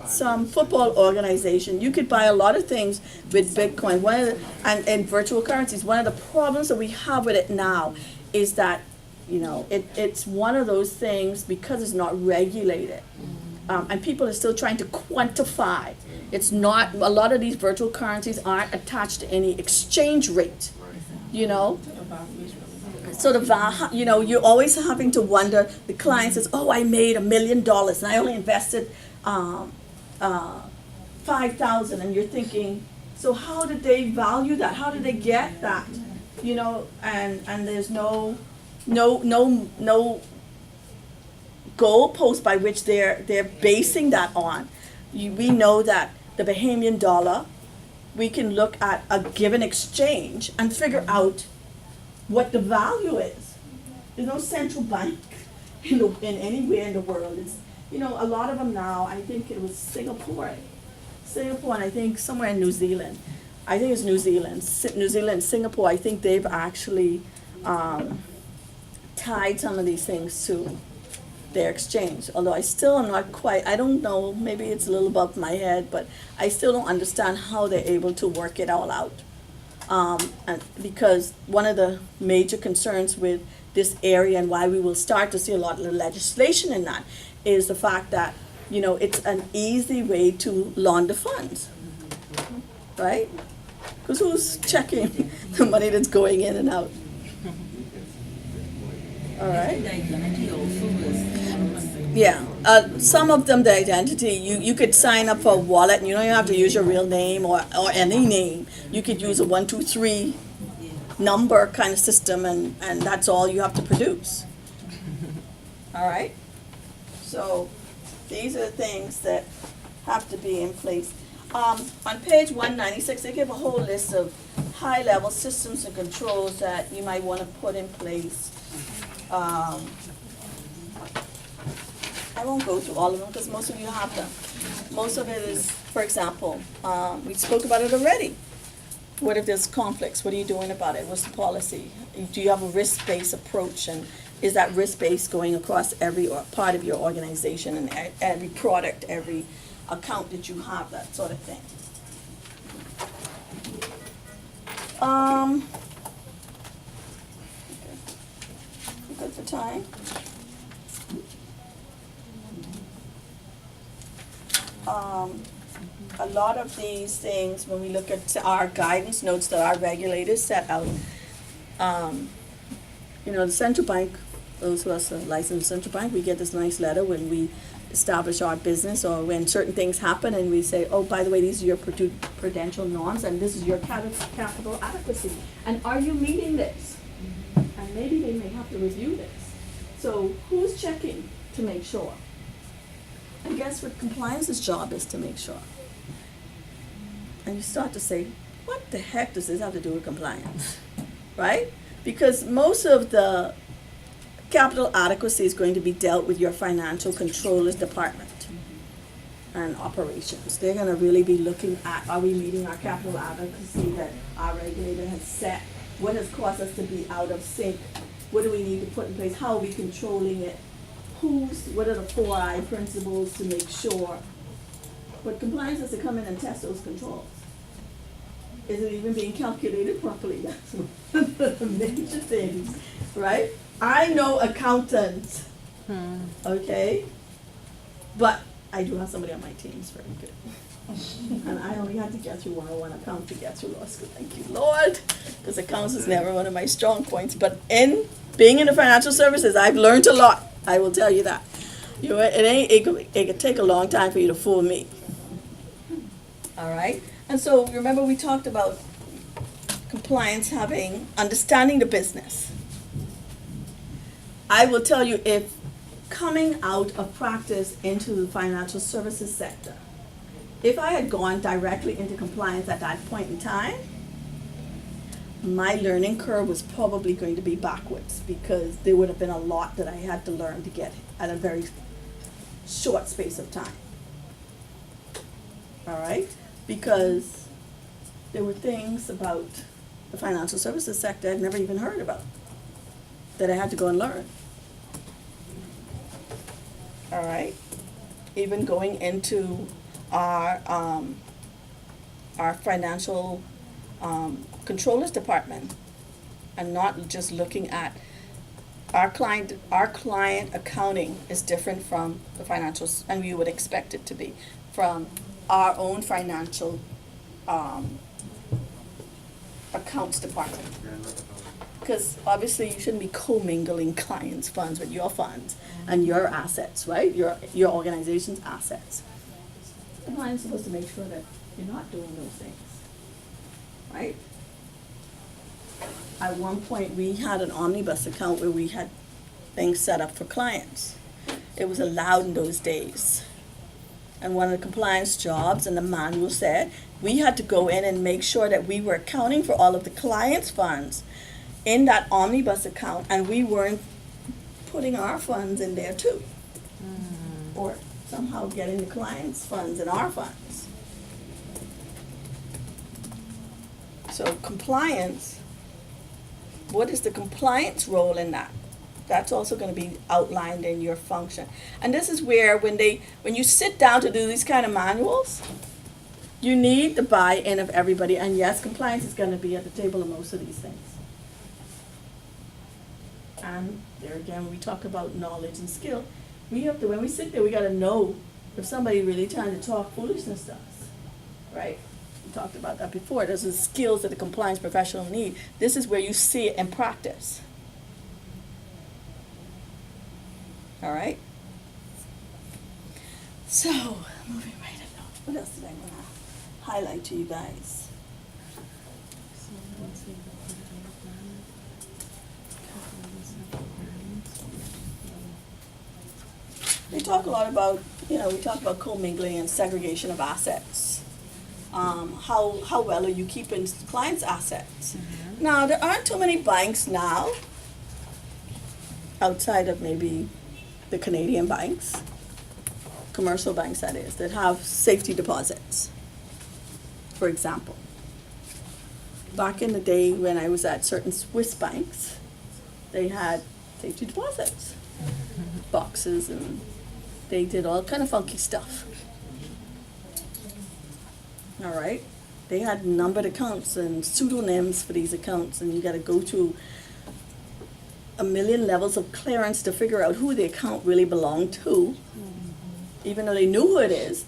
Some football organization, you could buy a lot of things with Bitcoin. One of the, and virtual currencies, one of the problems that we have with it now is that, you know, it's one of those things because it's not regulated. And people are still trying to quantify. It's not, a lot of these virtual currencies aren't attached to any exchange rate, you know? So you know, you're always having to wonder, the client says, oh, I made $1 million and I only invested 5,000, and you're thinking, so how did they value that? How did they get that? You know, and there's no goalpost by which they're basing that on. We know that the Bahamian dollar, we can look at a given exchange and figure out what the value is. There's no central bank in anywhere in the world. It's, you know, a lot of them now, I think it was Singapore, and I think somewhere in New Zealand. I think it's New Zealand, Singapore, I think they've actually tied some of these things to their exchange. Although I still am not quite, I don't know, maybe it's a little above my head, but I still don't understand how they're able to work it all out. And because one of the major concerns with this area and why we will start to see a lot of legislation in that is the fact that, you know, it's an easy way to launder funds, right? Because who's checking the money that's going in and out? All I right? think the identity also is. Yeah, some of them, the identity, you could sign up for a wallet and you don't even have to use your real name or any name. You could use a 123 number kind of system and that's all you have to produce. All right? So these are the things that have to be in place. On page 196, they give a whole list of high-level systems and controls that you might want to put in place. I won't go through all of them because most of you have them. Most of it is, for example, we spoke about it already. What if there's conflicts? What are you doing about it? What's the policy? Do you have a risk-based approach? And is that risk-based going across every part of your organization and every product, every account that you have, that sort of thing? Okay. You good for time? A lot of these things, when we look at our guidance notes that our regulators set out, you know, the central bank, those of us licensed central bank, we get this nice letter when we establish our business or when certain things happen and we say, oh, by the way, these are your prudential norms and this is your capital adequacy. And are you meeting this? And maybe they may have to review this. So who's checking to make sure? And guess what compliance's job is to make sure? And you start to say, what the heck does this have to do with compliance? Right? Because most of the capital adequacy is going to be dealt with your financial controllers department and operations. They're going to really be looking at, are we meeting our capital adequacy that our regulator has set? What has caused us to be out of sync? What do we need to put in place? How are we controlling it? What are the 4I principles to make sure? But compliance has to come in and test those controls. Is it even being calculated properly? That's one of the major things, right? I know accountants, okay? But I do have somebody on my team who's very good. And I only had to get through 101 account to get through law school. Thank you, Lord. Because accounts is never one of my strong points. But in being in the financial services, I've learned a lot. I will tell you that. It could take a long time for you to fool me. All right? And so remember we talked about compliance having, understanding the business. I will tell you, if coming out of practice into the financial services sector, if I had gone directly into compliance at that point in time, my learning curve was probably going to be backwards, because there would have been a lot that I had to learn to get at a very short space of time. All right? Because there were things about the financial services sector I'd never even heard about that I had to go and learn. All right? Even going into our financial controllers department, and not just looking at our client accounting is different from the financials, and we would expect it to be from our own financial accounts department. Because obviously you shouldn't be commingling clients' funds with your funds and your assets, right? Your organization's assets. The client's supposed to make sure that you're not doing those things, right? At one point, we had an omnibus account where we had things set up for clients. It was allowed in those days. And one of the compliance jobs, and the manual said, we had to go in and make sure that we were accounting for all of the clients' funds in that omnibus account, and we weren't putting our funds in there too. Or somehow getting the clients' funds in our funds. So compliance, what is the compliance role in that? That's also going to be outlined in your function. And this is where when you sit down to do these kind of manuals, you need the buy-in of everybody. And yes, compliance is going to be at the table of most of these things. And there again, when we talk about knowledge and skill, we have to, when we sit there, we got to know if somebody really trying to talk foolishness to us, right? We talked about that before. Those are the skills that the compliance professional need. This is where you see it in practice. All right? So, moving right along. What else did I want to highlight to you guys? We talk a lot about, we talk about commingling and segregation of assets. How well are you keeping clients' assets? Mm-hmm. Now, there aren't too many banks now, outside of maybe the Canadian banks, commercial banks that is, that have safety deposits, for example. Back in the day when I was at certain Swiss banks, they had safety deposits, boxes, and they did all kind of funky stuff. All right? They had numbered accounts and pseudonyms for these accounts, and you got to go through a million levels of clearance to figure out who the account really belonged to. Even though they knew who it is,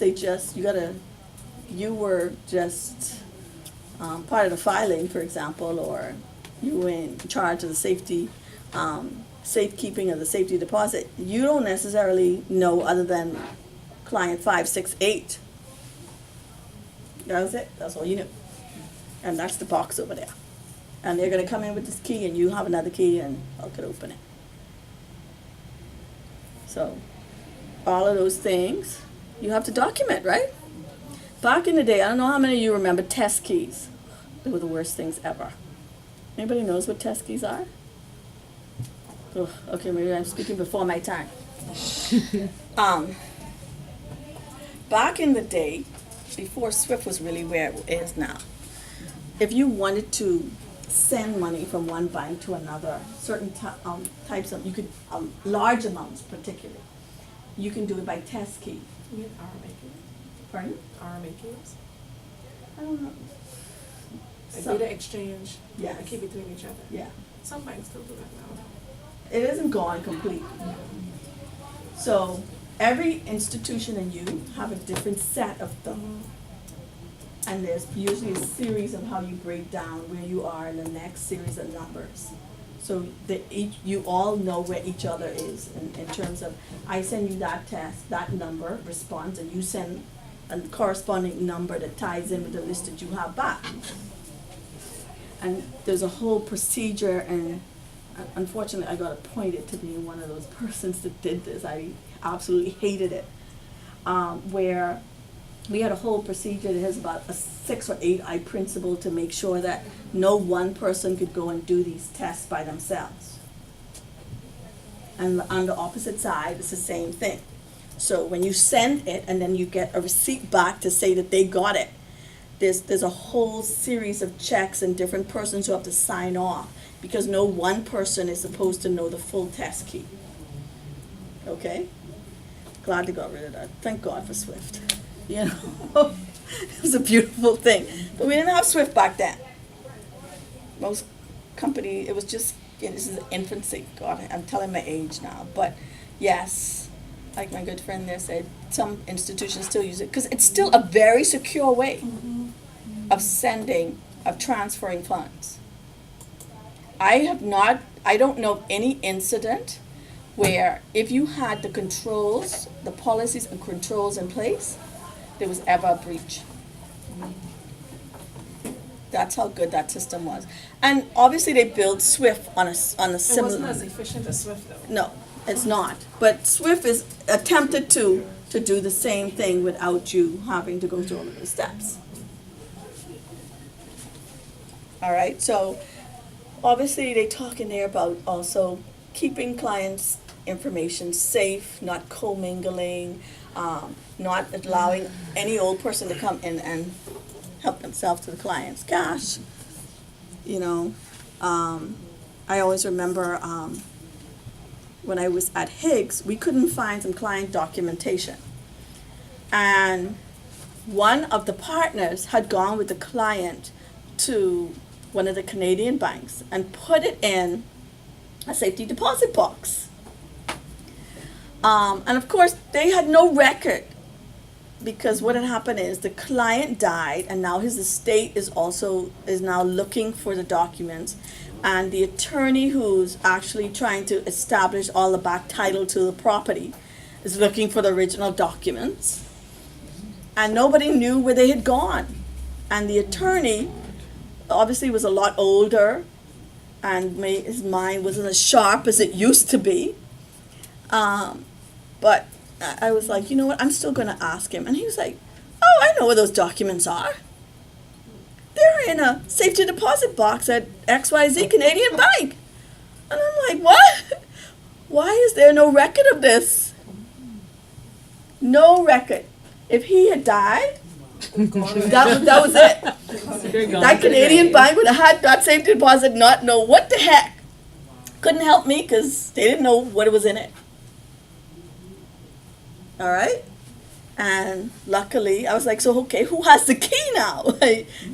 you were just part of the filing, for example, or you were in charge of the safety, safekeeping of the safety deposit. You don't necessarily know other than client 5, 6, 8. That was it. That's all you knew. And that's the box over there. And they're going to come in with this key, and you have another key, and I could open it. So, all of those things you have to document, right? Back in the day, I don't know how many of you remember test keys. They were the worst things ever. Anybody knows what test keys are? Oh, okay, maybe I'm speaking before my time. Back in the day, before SWIFT was really where it is now, if you wanted to send money from one bank to another, certain types of, you could, large amounts particularly, you can do it by test key. You mean RMA keys? Pardon? RMA keys? I don't know. Like Some- data exchange, Yes. the key between each other. Yeah. Some banks still do that now. It isn't gone completely. So every institution and you have a different set of them. And there's usually a series of how you break down where you are in the next series of numbers. So you all know where each other is in terms of, I send you that test, that number responds, and you send a corresponding number that ties in with the list that you have back. And there's a whole procedure, and unfortunately, I got appointed to being one of those persons that did this. I absolutely hated it. Where we had a whole procedure that has about a 6 or 8 eye principle to make sure that no one person could go and do these tests by themselves. And on the opposite side, it's the same thing. So when you send it and then you get a receipt back to say that they got it, there's a whole series of checks and different persons who have to sign off, because no one person is supposed to know the full test key. Okay? Glad they got rid of that. Thank God for Swift. You know, it was a beautiful thing. But we didn't have Swift back then. Most company, it was just, this is infancy. God, I'm telling my age now. But yes, like my good friend there said, some institutions still use it because it's still a very secure way of transferring funds. I don't know of any incident where if you had the controls, the policies and controls in place, there was ever a breach. That's how good that system was. And obviously they built Swift on a It similar. wasn't as efficient as Swift though. No, it's not. But Swift is attempted to do the same thing without you having to go through all of the steps. All right, so obviously they talk in there about also keeping clients' information safe, not commingling, not allowing any old person to come in and help themselves to the client's cash. You know, I always remember when I was at Higgs, we couldn't find some client documentation. And one of the partners had gone with the client to one of the Canadian banks and put it in a safety deposit box. And of course, they had no record, because what had happened is the client died, and now his estate is now looking for the documents, and the attorney who's actually trying to establish all the back title to the property is looking for the original documents, and nobody knew where they had gone. And the attorney obviously was a lot older, and his mind wasn't as sharp as it used to be. But I was like, you know what, I'm still going to ask him. And he was like, oh, I know where those documents are. They're in a safety deposit box at XYZ Canadian Bank. And I'm like, what? Why is there no record of this? No record. If he had died, that was it. That Canadian bank would have had that safety deposit, not know what the heck. Couldn't help me because they didn't know what was in it. All right? And luckily, I was like, so okay, who has the key now?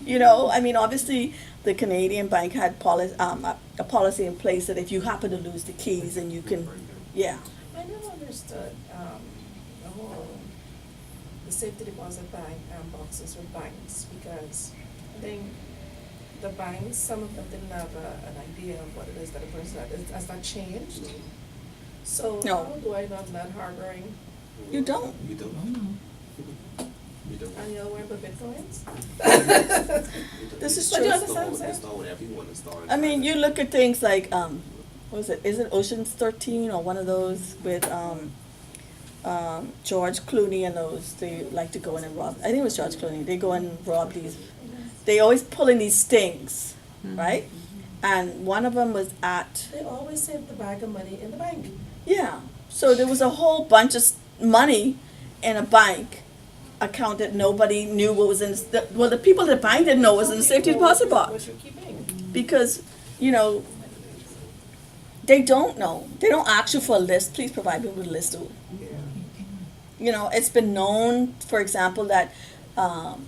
You know, I mean, obviously, the Canadian bank had a policy in place that if you happen to lose the keys, and you can, yeah. I never understood the safety deposit bank boxes with banks, because I think the banks, some of them didn't have an idea of what it is that a person has that changed. So No. how do I not let harboring? You don't. You don't. You don't. And you're wearing the bitcoins? This is But true. you understand what I'm saying? Install whatever you want to install. I mean, you look at things like, what is it? Is it Ocean's 13 or one of those with George Clooney and those? They like to go in and rob. I think it was George Clooney. They go and rob these. They always pull in these stings, right? And one of them was at. They always save the bag of money in the bank. Yeah. So there was a whole bunch of money in a bank account that nobody knew what was in. The people at the bank didn't know was in the safety deposit box. What you're keeping. Because, you know, they don't know. They don't ask you for a list. Please provide me with a list. You know, it's been known, for example, that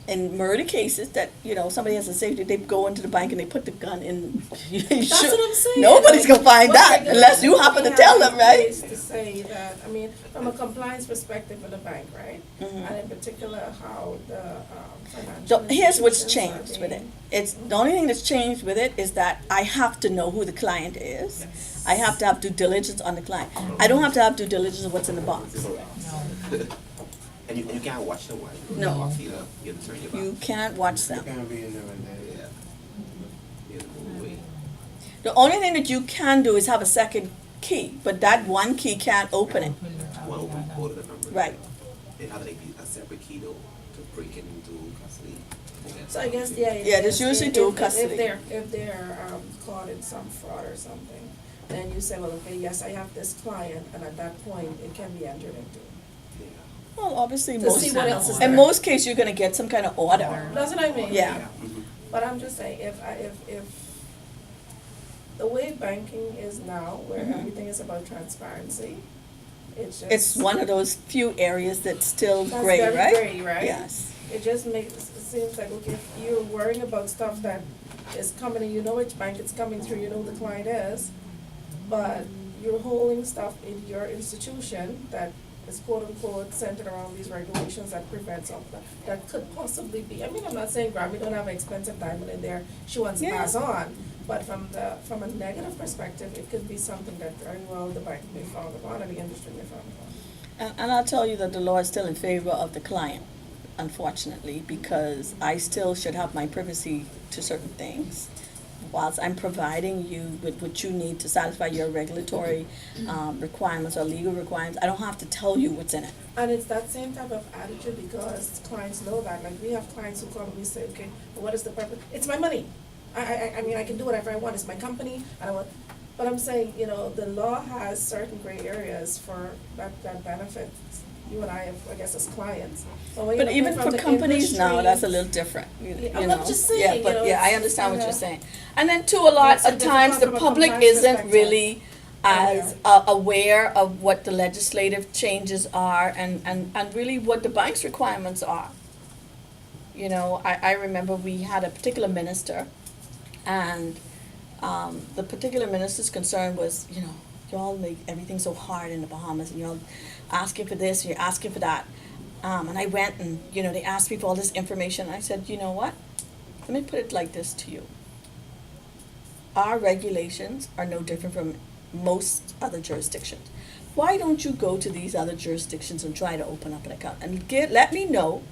in murder cases that, you know, somebody has a safety, they go into the bank and they put the gun in. That's what I'm saying. Nobody's going to find What that regulation unless you do happen we to tell have them, in right? place to say that, I mean, from a compliance perspective for the bank, right? Mhm. And in particular, how the financial. So here's what's institutions are changed with it. being- It's the only thing that's changed with it is that I have to know who the client is. I have to have due diligence on the client. I don't have to have due diligence of what's in the box. And you can't watch them while you No. box either. You have to turn your back. You can't watch them. Can't be in there and Yeah. You have to The only thing that you can do is have a second key, but that one key can't open it. One open both of the numbers. Right. It has like a separate key though to break into custody. So I guess, yeah. Yeah, there's usually dual custody. If they're caught in some fraud or something, then you say, well, okay, yes, I have this client, and at that point, it can be entered into. Yeah. Well, obviously, To see what else is in there. most cases, you're gonna get some kind of order. That's what I mean. Yeah. Mhm. But I'm just saying, if the way banking is now, where Mhm. everything is about transparency, it's just. It's one of those few areas that's still That's gray, very right? gray, right? Yes. It just makes, it seems like, okay, if you're worrying about stuff that is coming and you know which bank it's coming through, you know who the client is, but you're holding stuff in your institution that is quote unquote centered around these regulations that prevent something that could possibly be, I mean, I'm not saying Grammy don't have an expensive diamond in there she wants to Yeah. pass on, but from a negative perspective, it could be something that very well the bank may frown upon and the industry may frown upon. And I'll tell you that the law is still in favor of the client, unfortunately, because I still should have my privacy to certain things. Whilst I'm providing you with what you need to satisfy your regulatory requirements or legal requirements, I don't have to tell you what's in it. And it's that same type of attitude because clients know that. Like we have clients who come and we say, okay, well, what is the purpose? It's my money. I mean, I can do whatever I want. It's my company. I don't want. But I'm saying, you know, the law has certain gray areas for that benefits you and I guess, as clients. But even for companies now, that's a little different, you I'm know. not just saying, Yeah, you but know, yeah, I it's- understand what yeah. you're saying. And then too, a lot It's a of times, the difficult from a public compliance isn't perspective. really as aware of what the legislative changes are and really what the bank's requirements are. You know, I remember we had a particular minister, and the particular minister's concern was, you know, y'all make everything so hard in the Bahamas, and you're asking for this, and you're asking for that. And I went and, you know, they asked me for all this information, and I said, you know what? Let me put it like this to you. Our regulations are no different from most other jurisdictions. Why don't you go to these other jurisdictions and try to open up an account and let me know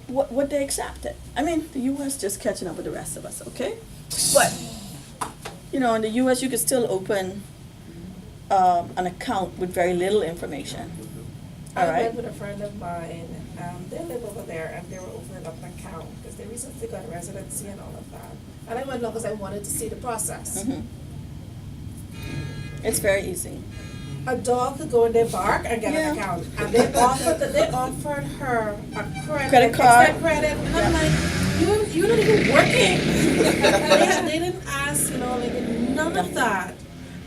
what they accepted? I mean, the U.S. just catching up with the rest of us, okay? But, you know, in the U.S. you could still open an account with very little information. All I right? went with a friend of mine, they live over there, and they were opening up an account, because they recently got residency and all of that. And I went because I wanted to see the process. Mhm. It's very easy. A dog could go in their bark and get Yeah. an account, and they offered her a Credit card. extra credit, and I'm like, you're not even working. They didn't ask, you know, like none of that.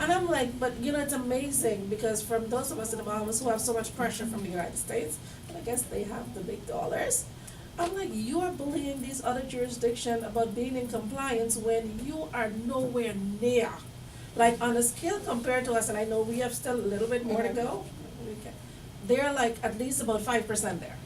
And I'm like, but you know, it's amazing because from those of us in the Bahamas who have so much pressure from the United States, and I guess they have the big dollars, I'm like, you are bullying these other jurisdictions about being in compliance when you are nowhere near. Like on a scale compared to us, and I know we have still a little bit more to go, they're like at least about 5% there.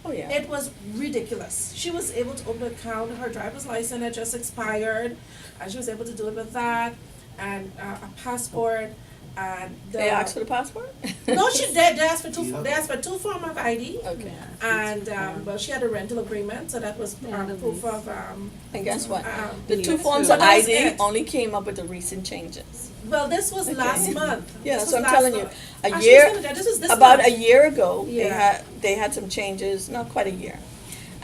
Oh, yeah. It was ridiculous. She was able to open an account, her driver's license had just expired, and she was able to do it with that, and a passport, and the. They asked for the passport? No, she did, they asked for two form of ID. Okay. And, well, she had a rental agreement, so that was proof of, And guess what? Um, The two Yes. forms So of that was ID it. only came up with the recent changes. well, this was last month. Yeah, This that's what was I'm telling you. last month. A Actually, year, it's not- this is this about month. a year ago, Yeah. they had some changes, not quite a year.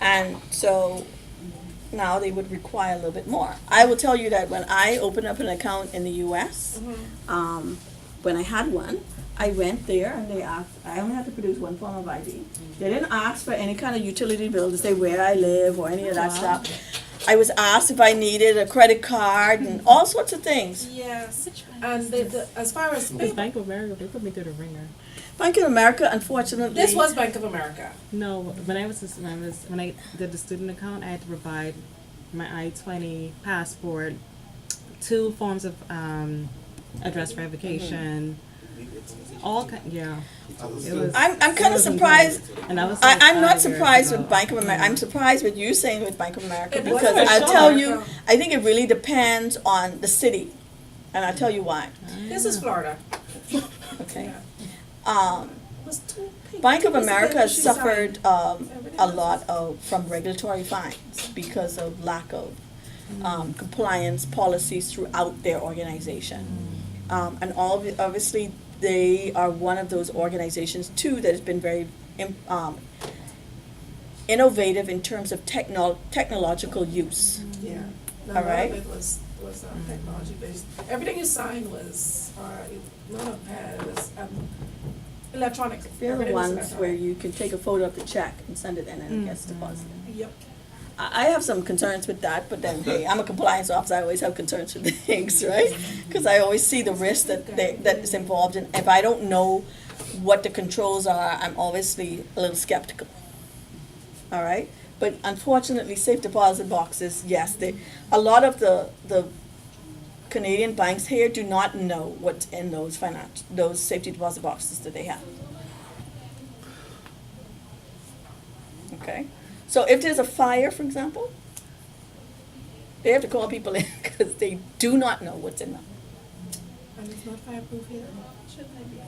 And so now they would require a little bit more. I will tell you that when I opened up an account in the US, when I had one, I went there and they asked, I only had to produce one form of ID. They didn't ask for any kind of utility bill to say where I live or any of that stuff. I was asked if I needed a credit card and all sorts of things. Yes, and as far as Because Bank of America, they put me through the ringer. Bank of America, unfortunately. this was Bank of America. No, when I did the student account, I had to provide my I-20 passport, 2 forms of address verification, yeah. It was. I'm kind it of was surprised. intense. And I was. I'm not 5 years surprised ago. with Bank of America. I'm surprised with you saying with Bank of America It was because for I'll sure. tell you, I think it really depends on the city, and I'll tell you why. This is Florida. Okay. It was too big. Bank of It was the America paper has she suffered signed. a lot from regulatory fines because of lack of compliance policies throughout their organization. And obviously, they are one of those organizations too that has been very innovative in terms of technological use. Yeah. No, All none right. of it was technology based. Everything you signed was, none of it was electronic. They're the Everything was ones where electronic. you can take a photo of the check and send it in and it gets deposited. Yep. I have some concerns with that, but then, hey, I'm a compliance officer, I always have concerns with things, right? Because I always see the risk that is involved, and if I don't know what the controls are, I'm obviously a little skeptical. All right? But unfortunately, safe deposit boxes, yes, a lot of the Canadian banks here do not know what's in those safety deposit boxes that they have. Okay? So if there's a fire, for example, they have to call people in because they do not know what's in them. And it's not fireproof here? Shouldn't they be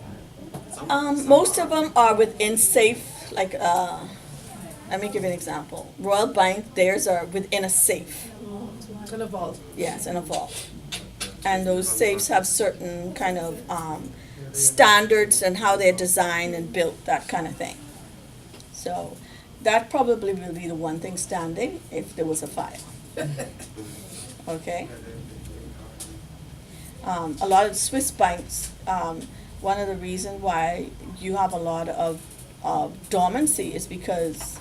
fireproof? Most of them are within safe, like, let me give you an example. Royal Bank, theirs are within a safe. It's in a vault. Yes, in a vault. And those safes have certain kind of standards and how they're designed and built, that kind of thing. So that probably will be the one thing standing if there was a fire. Okay? A lot of Swiss banks, one of the reasons why you have a lot of dormancy is because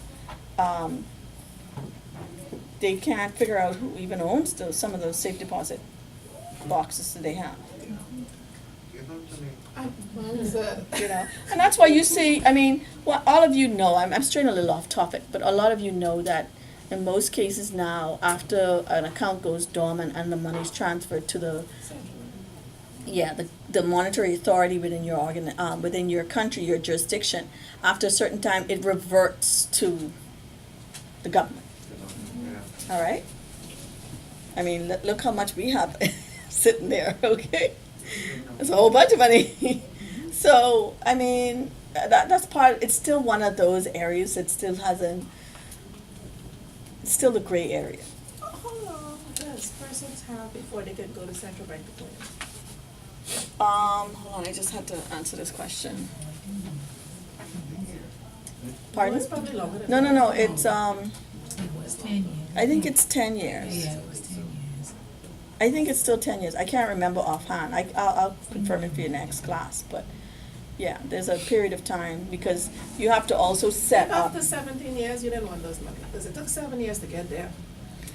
they can't figure out who even owns some of those safe deposit boxes that they have. You know, and that's why you see, I mean, well, all of you know, I'm straying a little off topic, but a lot of you know that in most cases now, after an account goes dormant and the money's transferred to the monetary authority within your within your country, your jurisdiction, after a certain time, it reverts to the government. All right? I mean, look how much we have sitting there, okay? It's a whole bunch of money. So, I mean, that's it's still one of those areas that still hasn't, it's still the gray area. How long does persons have before they can go to central bank to claim? Hold on, I just had to answer this question. Pardon? It's probably longer than No, it's, It was 10 years. I think it's 10 years. Yeah, it was 10 years. I think it's still 10 years. I can't remember offhand. I'll confirm it for your next class, but yeah, there's a period of time because you have to also set up. After 17 years, you didn't want those money, because it took 7 years to get there.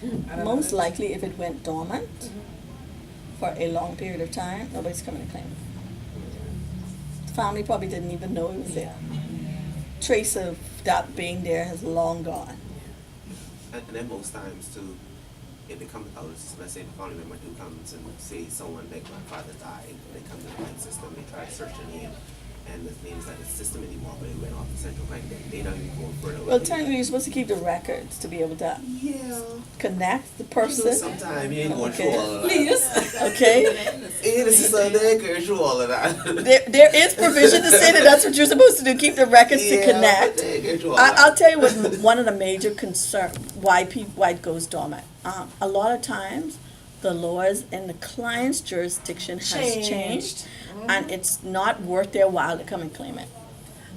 I don't Most know. likely, if it went dormant for a long period of time, nobody's coming to claim it. The family probably didn't even know it was there. Trace of that being there has long gone. And then most times too, if they come out, let's say the family member who comes and say someone like my father died, they come to the bank system, they try to search the name, and the name's not in the system anymore, but it went off the central bank, they don't even go further. Well, technically, you're supposed to keep the records to be able to Yeah. connect the You know, person. sometimes you ain't going Okay. through all of that. Please, okay? Yeah, this is Sunday, go through all of that. There is provision to say that that's what you're supposed to do, keep the records to Yeah, connect. but they go through all that. I'll tell you what one of the major concern, why it goes dormant. A lot of times, the laws in the client's jurisdiction has changed, and it's not worth their while to come and claim it.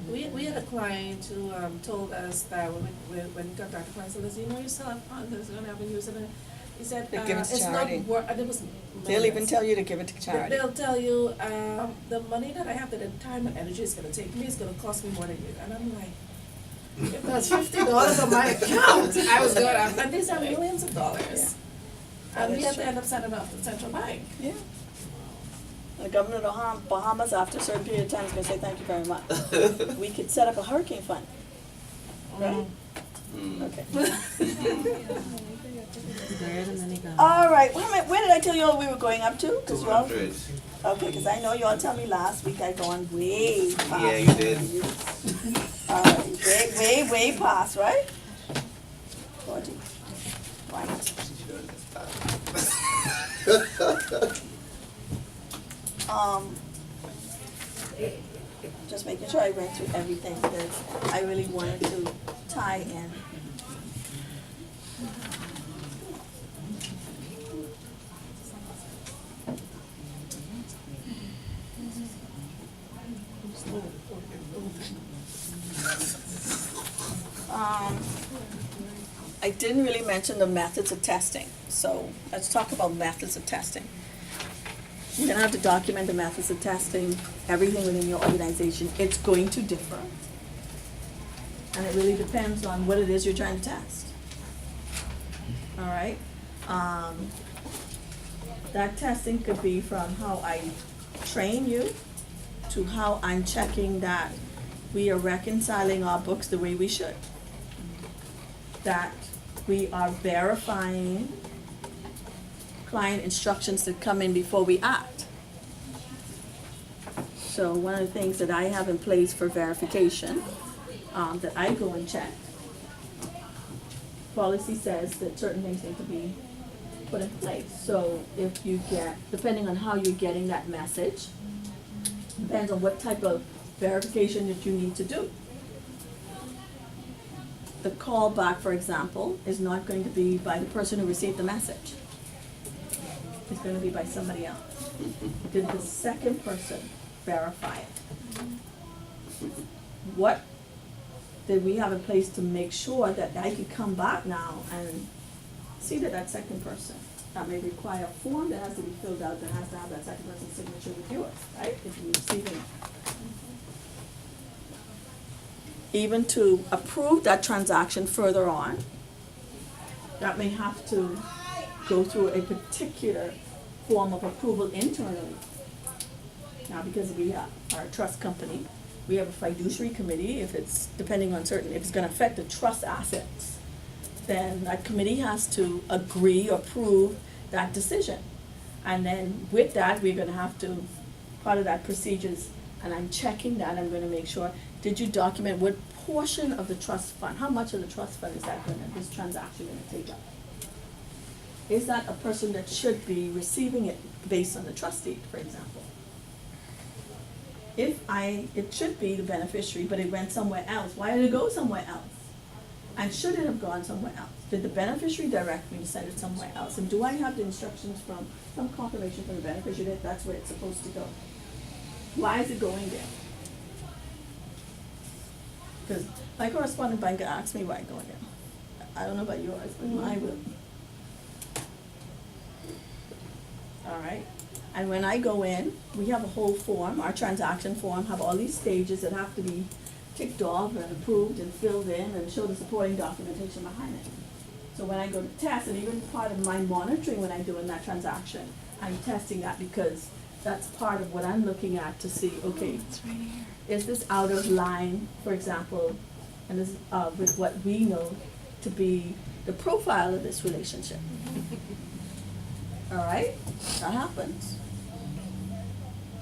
We had a client who told us that when we contacted the client, said, you know, you still have funds, you're going to have a use of it. He said, They give it to it's charity. not worth, it was They'll even millions. tell you to give it to charity. They'll tell you, the money that I have, the time and energy it's gonna take me, is gonna cost me more than you. And I'm like, if that's $50 on my account, I was going, and these are millions of dollars. And we That is have to true. end up sending off to the central bank. Yeah. The government of Bahamas, after a certain period of time, is gonna say, thank you very much. We could set up a hurricane fund. Right? Okay. There and then he goes. All right, where did I tell you all we were going up to as well? 200. Okay, because I know you all told me last week I'd gone way past. Yeah, you did. Way past, right? 40. Right. Just making sure I went through everything because I really wanted to tie in. didn't really mention the methods of testing, so let's talk about methods of testing. You're gonna have to document the methods of testing, everything within your organization. It's going to differ. And it really depends on what it is you're trying to test. All right? That testing could be from how I train you to how I'm checking that we are reconciling our books the way we should. That we are verifying client instructions that come in before we act. So one of the things that I have in place for verification, that I go and check, policy says that certain things need to be put in place. So if you get, depending on how you're getting that message, depends on what type of verification that you need to do. The callback, for example, is not going to be by the person who received the message. It's going to be by somebody else. Did the second person verify it? What did we have in place to make sure that I could come back now and see that that second person, that may require a form that has to be filled out, that has to have that second person's signature with yours, right? If you're receiving it. Even to approve that transaction further on, that may have to go through a particular form of approval internally. Now, because we are a trust company, we have a fiduciary committee. If it's, depending on certain, if it's gonna affect the trust assets, then that committee has to agree or approve that decision. And then with that, we're gonna have to, part of that procedures, and I'm checking that, I'm gonna make sure, did you document what portion of the trust fund, how much of the trust fund is that gonna, this transaction gonna take up? Is that a person that should be receiving it based on the trust deed, for example? If it should be the beneficiary, but it went somewhere else, why did it go somewhere else? And should it have gone somewhere else? Did the beneficiary direct me to send it somewhere else? And do I have the instructions from, some confirmation from the beneficiary that that's where it's supposed to go? Why is it going there? Because my correspondent banker asked me why it's going there. I don't know about yours, but mine will. All right, and when I go in, we have a whole form, our transaction form, have all these stages that have to be ticked off and approved and filled in and show the supporting documentation behind it. So when I go to test, and even part of my monitoring when I'm doing that transaction, I'm testing that because that's part of what I'm looking at to see, okay, is this out of line, for example, and this, with what we know to be the profile of this relationship. All right, that happens.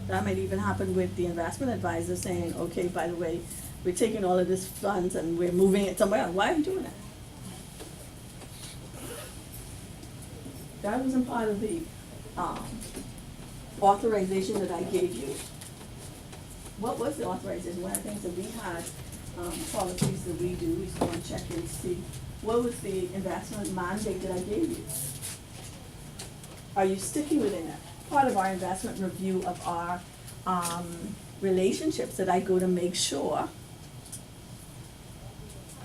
That might even happen with the investment advisor saying, okay, by the way, we're taking all of this funds and we're moving it somewhere else. Why are you doing that? That wasn't part of the authorization that I gave you. What was the authorization? One of the things that we had, policies that we do, we go and check and see, what was the investment mandate that I gave you? Are you sticking within that? Part of our investment review of our relationships that I go to make sure.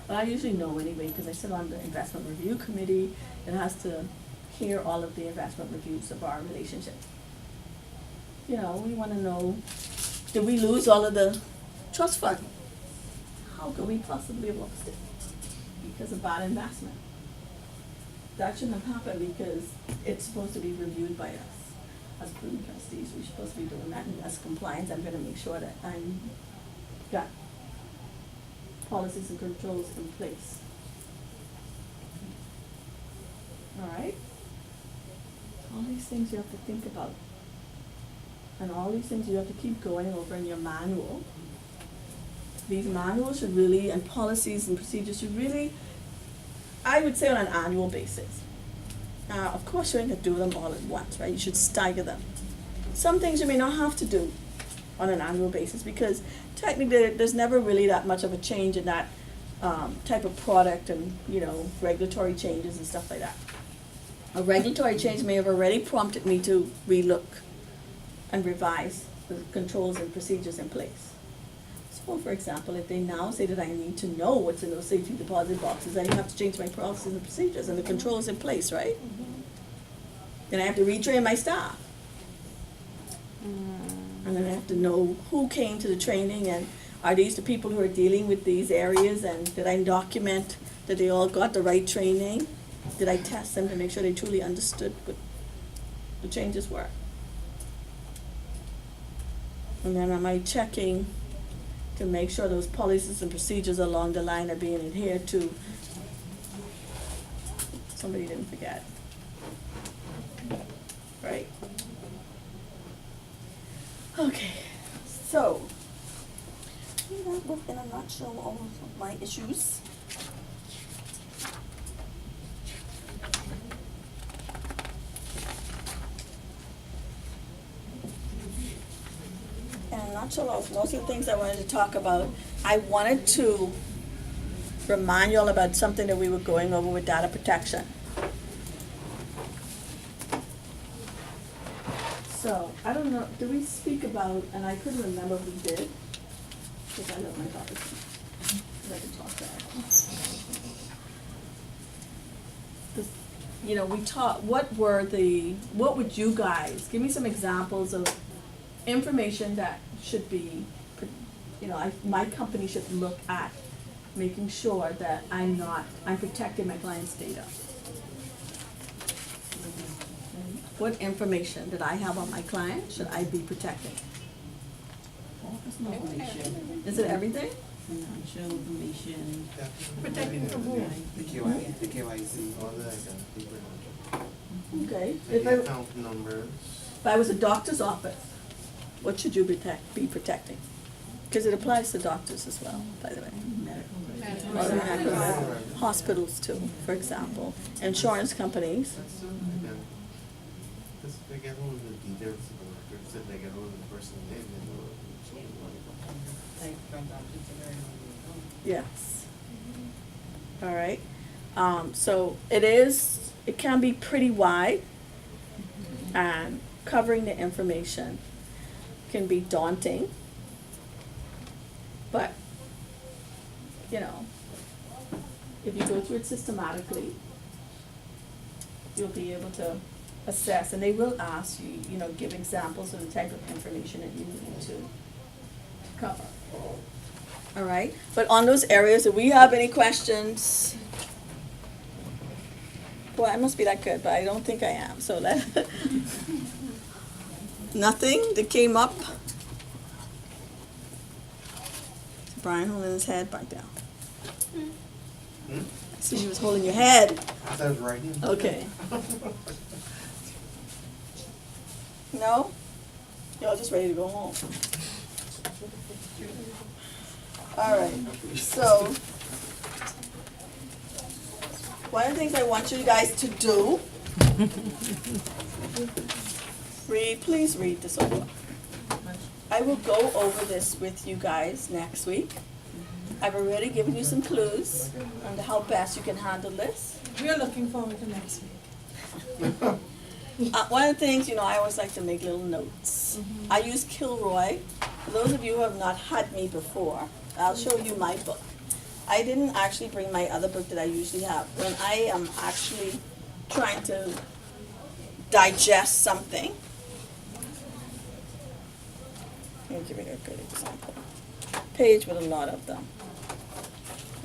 But I usually know anyway, because I sit on the investment review committee that has to hear all of the investment reviews of our relationship. You know, we want to know, did we lose all of the trust fund? How could we possibly have lost it? Because of bad investment. That shouldn't have happened because it's supposed to be reviewed by us as prudent trustees. We're supposed to be doing that, and as compliance, I'm gonna make sure that I'm got policies and controls in place. All right? All these things you have to think about. And all these things you have to keep going over in your manual. These manuals should really, and policies and procedures should really, I would say on an annual basis. Of course, you ain't gonna do them all at once, right? You should stagger them. Some things you may not have to do on an annual basis because technically there's never really that much of a change in that type of product and, you know, regulatory changes and stuff like that. A regulatory change may have already prompted me to relook and revise the controls and procedures in place. Well, for example, if they now say that I need to know what's in those safety deposit boxes, then you have to change my policies and procedures, and the controls in place, right? Then I have to retrain my staff. And then I have to know who came to the training, and are these the people who are dealing with these areas, and did I document that they all got the right training? Did I test them to make sure they truly understood what the changes were? And then am I checking to make sure those policies and procedures along the line are being adhered to? Somebody didn't forget. Right? Okay, so, that was in a nutshell all of my issues. In a nutshell, most of the things I wanted to talk about, I wanted to remind you all about something that we were going over with data protection. So, I don't know, did we speak about, and I couldn't remember if we did, because I love my topics. I can talk that. You know, we taught, what would you guys, give me some examples of information that should be, you know, my company should look at making sure that I'm protecting my client's data. What information that I have on my client should I be protecting? Personal information, Is it everything? financial information. Protecting from who? The KYC, all the identity. Okay. The If account numbers. I was a doctor's office, what should you be protecting? Because it applies to doctors as well, by the way. Medical. Other medical, hospitals too, for example, insurance companies. That's still, again, because they get all of the details of the records, and they get all of the person's name, and all of Yes. All right. So it can be pretty wide, and covering the information can be daunting. But, you know, if you go through it systematically, you'll be able to assess, and they will ask you, you know, give examples of the type of information that you need to cover. All right, but on those areas, if we have any questions, boy, I must be that good, but I don't think I am, so nothing that came up? Brian holding his head back down. Hmm? I see you was holding your head. As I was writing. Okay. No? Y'all just ready to go home? All right, so one of the things I want you guys to do, please read this over. I will go over this with you guys next week. I've already given you some clues on how best you can handle this. We're looking forward to next week. One of the things, you know, I always like to make little notes. I use Kilroy. For those of you who have not had me before, I'll show you my book. I didn't actually bring my other book that I usually have. When I am actually trying to digest something, let me give you a good example. Page with a lot of them.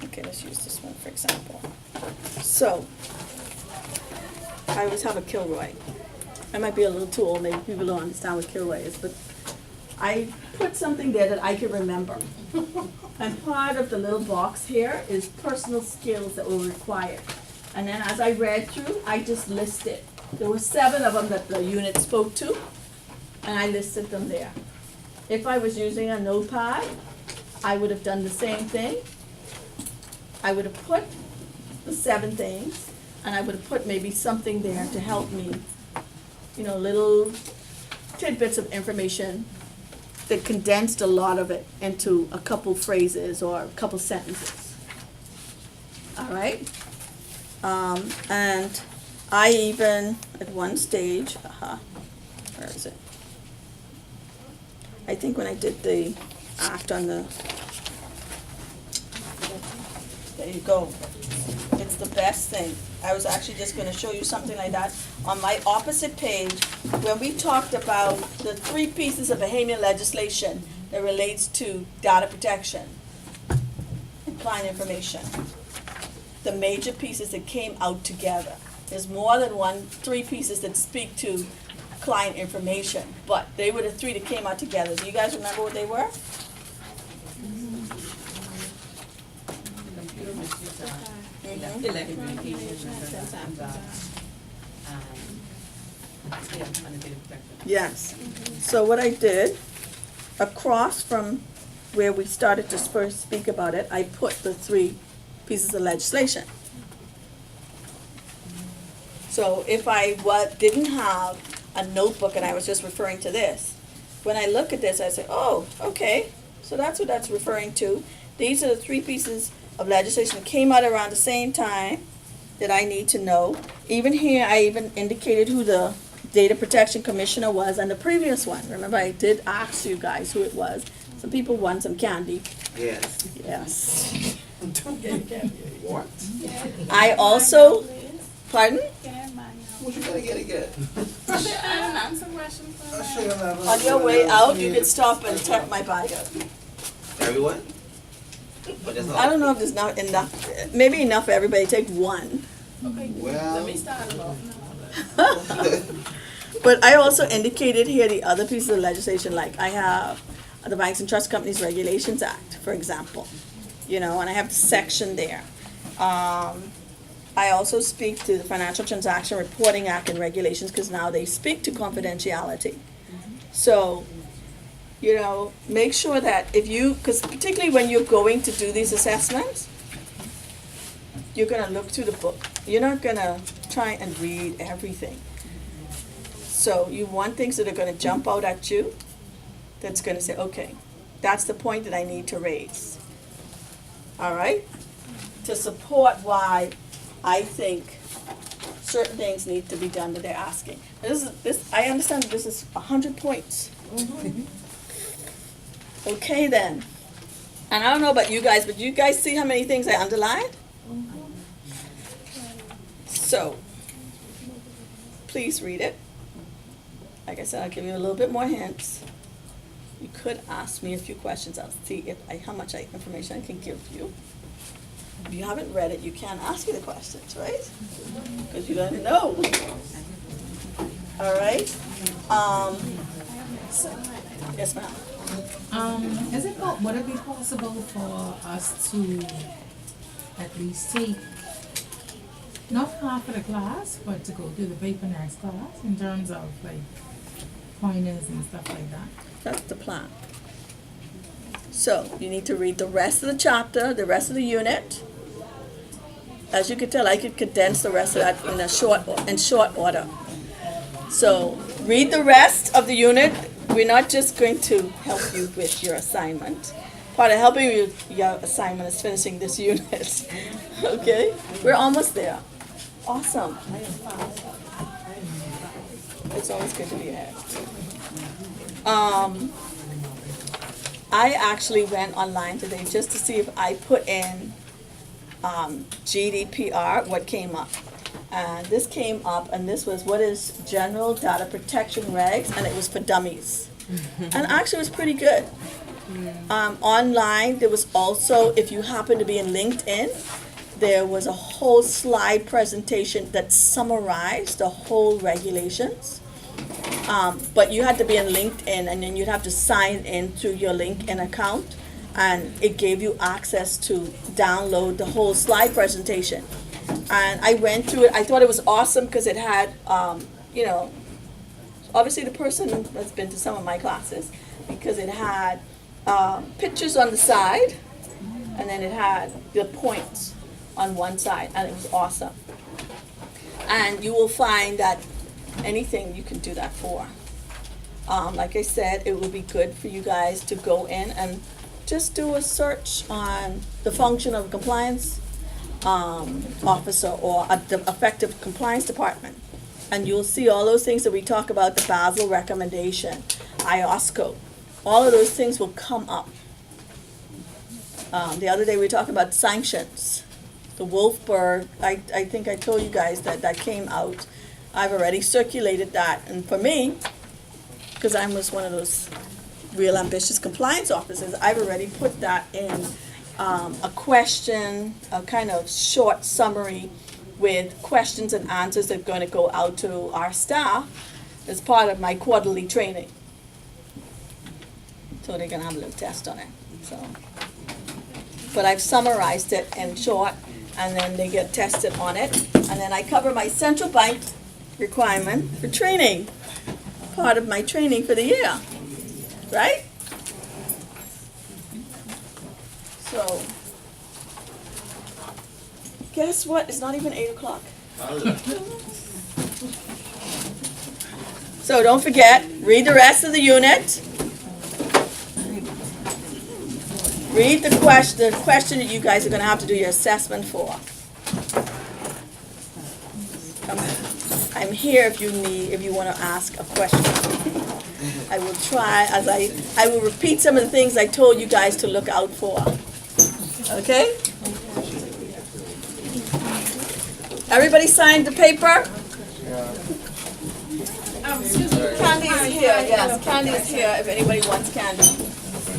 Okay, let's use this one for example. So, I always have a Kilroy. I might be a little too old, maybe people don't understand what Kilroy is, but I put something there that I can remember. And part of the little box here is personal skills that were required. And then as I read through, I just listed. There were 7 of them that the unit spoke to, and I listed them there. If I was using a notepad, I would have done the same thing. I would have put the 7 things, and I would have put maybe something there to help me, you know, little tidbits of information that condensed a lot of it into a couple phrases or a couple sentences. All right? And I even, at one stage, where is it? I think when I did the act on the There you go. It's the best thing. I was actually just gonna show you something like that. On my opposite page, when we talked about the 3 pieces of Bahamian legislation that relates to data protection and client information, the major pieces that came out together. There's more than 3 pieces that speak to client information, but they were the 3 that came out together. Do you guys remember what they were? Electronic communication, Yes. So what I did, across from where we started to first speak about it, I put the 3 pieces of legislation. So if I didn't have a notebook and I was just referring to this, when I look at this, I say, oh, okay, so that's what that's referring to. These are the 3 pieces of legislation that came out around the same time that I need to know. Even here, I even indicated who the Data Protection Commissioner was and the previous one. Remember, I did ask you guys who it was. Some people want some candy. Yes. Yes. What? I also, pardon? What you gonna get again? On your way out, you can stop and tap my bio. Everyone? But that's all. I don't know if there's not enough, maybe enough for everybody, take one. Well. But I also indicated here the other pieces of legislation, like I have the Banks and Trust Companies Regulations Act, for example. You know, and I have the section there. I also speak to the Financial Transaction Reporting Act and regulations, because now they speak to confidentiality. So, you know, make sure that if you, because particularly when you're going to do these assessments, you're gonna look through the book. You're not gonna try and read everything. So you want things that are gonna jump out at you, that's gonna say, okay, that's the point that I need to raise. All right? To support why I think certain things need to be done that they're asking. And I understand that this is 100 points. Okay then. And I don't know about you guys, but you guys see how many things I underlined? So, please read it. Like I said, I'll give you a little bit more hints. You could ask me a few questions. I'll see how much information I can give you. If you haven't read it, you can't ask me the questions, right? Because you don't know. All right? Yes, ma'am. Would it be possible for us to at least take, not half of the class, but to go through the paper nurse class in terms of like pointers and stuff like that? That's the plan. So, you need to read the rest of the chapter, the rest of the unit. As you can tell, I could condense the rest of that in short order. So, read the rest of the unit. We're not just going to help you with your assignment. Part of helping you with your assignment is finishing this unit. Okay? We're almost there. Awesome. It's always good to be ahead. I actually went online today just to see if I put in GDPR, what came up. And this came up, and this was what is General Data Protection Regs, and it was for dummies. And actually it was pretty good. Online, there was also, if you happen to be in LinkedIn, there was a whole slide presentation that summarized the whole regulations. But you had to be in LinkedIn, and then you'd have to sign in through your LinkedIn account, and it gave you access to download the whole slide presentation. And I went through it. I thought it was awesome because it had, obviously the person has been to some of my classes, because it had pictures on the side, and then it had the points on one side, and it was awesome. And you will find that anything you can do that for. Like I said, it would be good for you guys to go in and just do a search on the function of a compliance officer or the effective compliance department. And you'll see all those things that we talk about, the Basel recommendation, IOSCO. All of those things will come up. The other day we were talking about sanctions. the Wolfberg, I think I told you guys that came out. I've already circulated that, and for me, because I was one of those real ambitious compliance officers, I've already put that in a question, a kind of short summary with questions and answers that are going to go out to our staff as part of my quarterly training. So they're going to have a little test on it. So, but I've summarized it in short, and then they get tested on it, and then I cover my central bank requirement for training, part of my training for the year, right? So, guess what? It's not even 8 o'clock. So don't forget, read the rest of the unit. Read the question that you guys are going to have to do your assessment for. I'm here if you want to ask a question. I will try, I will repeat some of the things I told you guys to look out for. Okay? Everybody signed the paper? Candy is here, yes, Candy is here if anybody wants candy.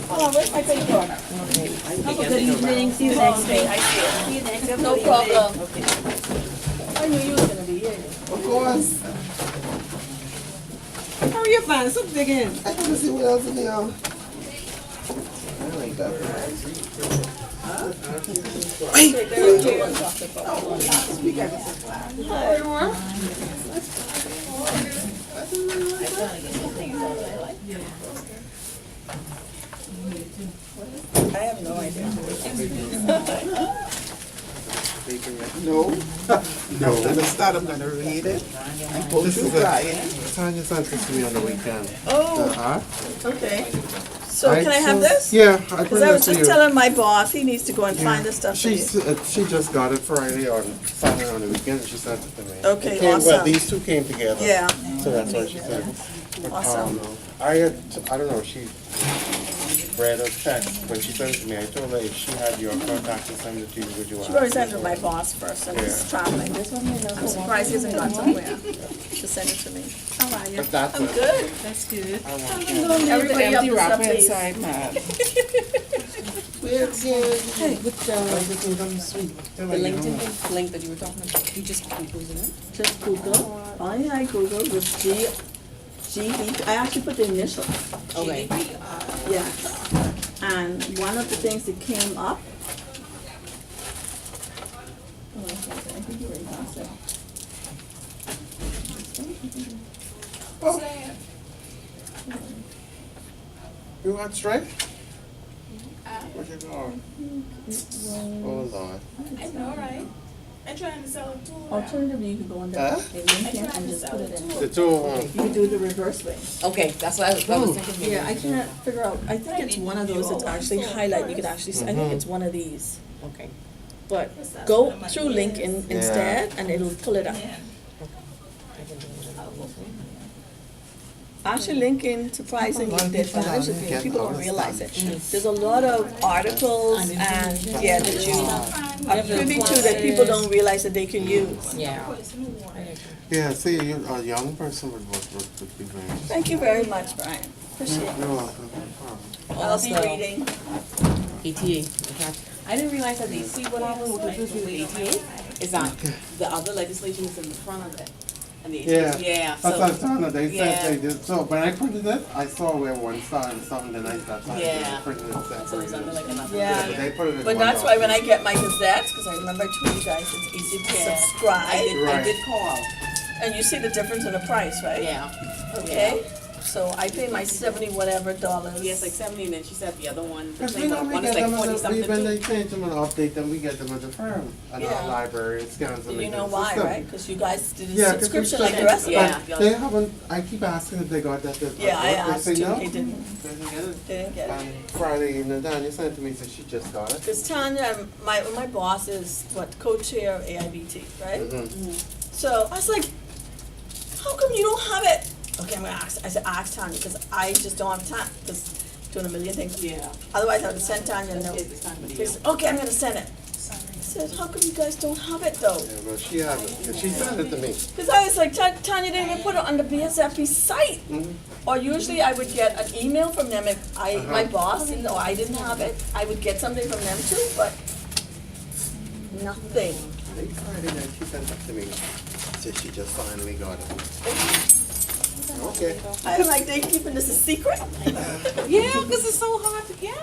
Oh, where's my paper? Good evening, see you next week. I see it. No problem. I knew you was gonna be here. Of course. Hurry up, man, stop digging. I want to see what else in there. I like that. I have no idea. No. No. I'm gonna start. I'm gonna read it. I'm going to try it. Tanya sent this to me on the weekend. Oh, okay. So can I have this? Yeah, I put Because I it was to just you. telling my boss, he needs to go and find this stuff for you. She just got it Friday or Saturday on the weekend. She sent it to me. Okay, It came, awesome. Well, these two came together. Yeah. So that's why she said. But, Awesome. I don't know. She read a text when she sent it to me. I told her if she had your contact to send it to you, would you? She probably sent it to my boss first, and he's traveling. I'm surprised he hasn't gone somewhere to send it to me. How are you? But that's I'm it. good. That's good. I want Everybody up this up, please. the LinkedIn link that you were talking about, you just Googling it? Just Google. All I Google was G. I actually put the initials. Okay. Yes. And one of the things that came up. Oh, I think you already asked it. You want straight? Where'd you go? Oh Lord. I know, right? I'm trying to sell it too. Alternatively, you could go on the Huh? LinkedIn and just put it in. The two of them. You could do the reverse way. Okay, that's what I was thinking. maybe. Yeah, I can't figure out, I think it's one of those that's actually highlight, you could actually, I think it's one of these. Okay. But go through LinkedIn instead, and it'll pull it up. Actually, LinkedIn surprisingly, the advantage of it, people don't realize it. There's a lot of articles and, yeah, that you are privy to that people don't realize that they can use. Yeah. Yeah, see, a young person would be very. Thank you very much, Brian. Appreciate it. You're welcome. No problem. I'll be reading. ETA. Okay. I didn't realize that see what happened with the ETA is that the other legislation is in the front of it. And the ETA, yeah, That's what I so, was telling her. They yeah. said they did. So when I printed it, I saw where one star and something, then I got something. Yeah. I printed it so it's under separately. like another. Yeah. But they put it in But one that's why when I document. get my gazettes, because I remember I told you guys, it's easy to Yeah. subscribe. I Right. did call, And you see the difference in the price, right? yeah. Okay, so I pay my $70 whatever dollars. Yes, like 70, and then she said the other one, the Because we same don't one get is like them 40 when something they too. change them and update them, we get them at the firm, at Yeah. our library, it scans them You into know the why, system. right? Because you guys did a Yeah, 'cause subscription we like the check rest of it, us. Yeah. but they haven't, I keep asking if they got that. Yeah, I asked They you, say no. they didn't, They didn't get it. they didn't get it. And Friday evening, Tanya sent it to me, said she just got it. Because Tanya, my boss is what, co-chair of AIBT, right? Mhm. So I was like, how come you don't have it? Okay, I'm gonna ask, I said, ask Tanya, because I just don't have time, because doing a million things. Yeah. Otherwise I would have sent Tanya a note. It's not a She deal. said, okay, I'm gonna send it. said, how come you guys don't have it though? Yeah, well, she hasn't, she sent it to me. Because I was like, Tanya didn't even put it on the BSFP site. Or usually I would get an email from them if my boss, or I didn't have it, I would get something from them too, but nothing. Late Friday night, she sent it to me, said she just finally got it. Okay. I'm like, they keeping this a secret? Yeah, because it's so hard to get.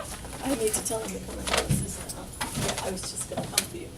I need to tell them to come and tell us this. Yeah, I was just gonna come to you.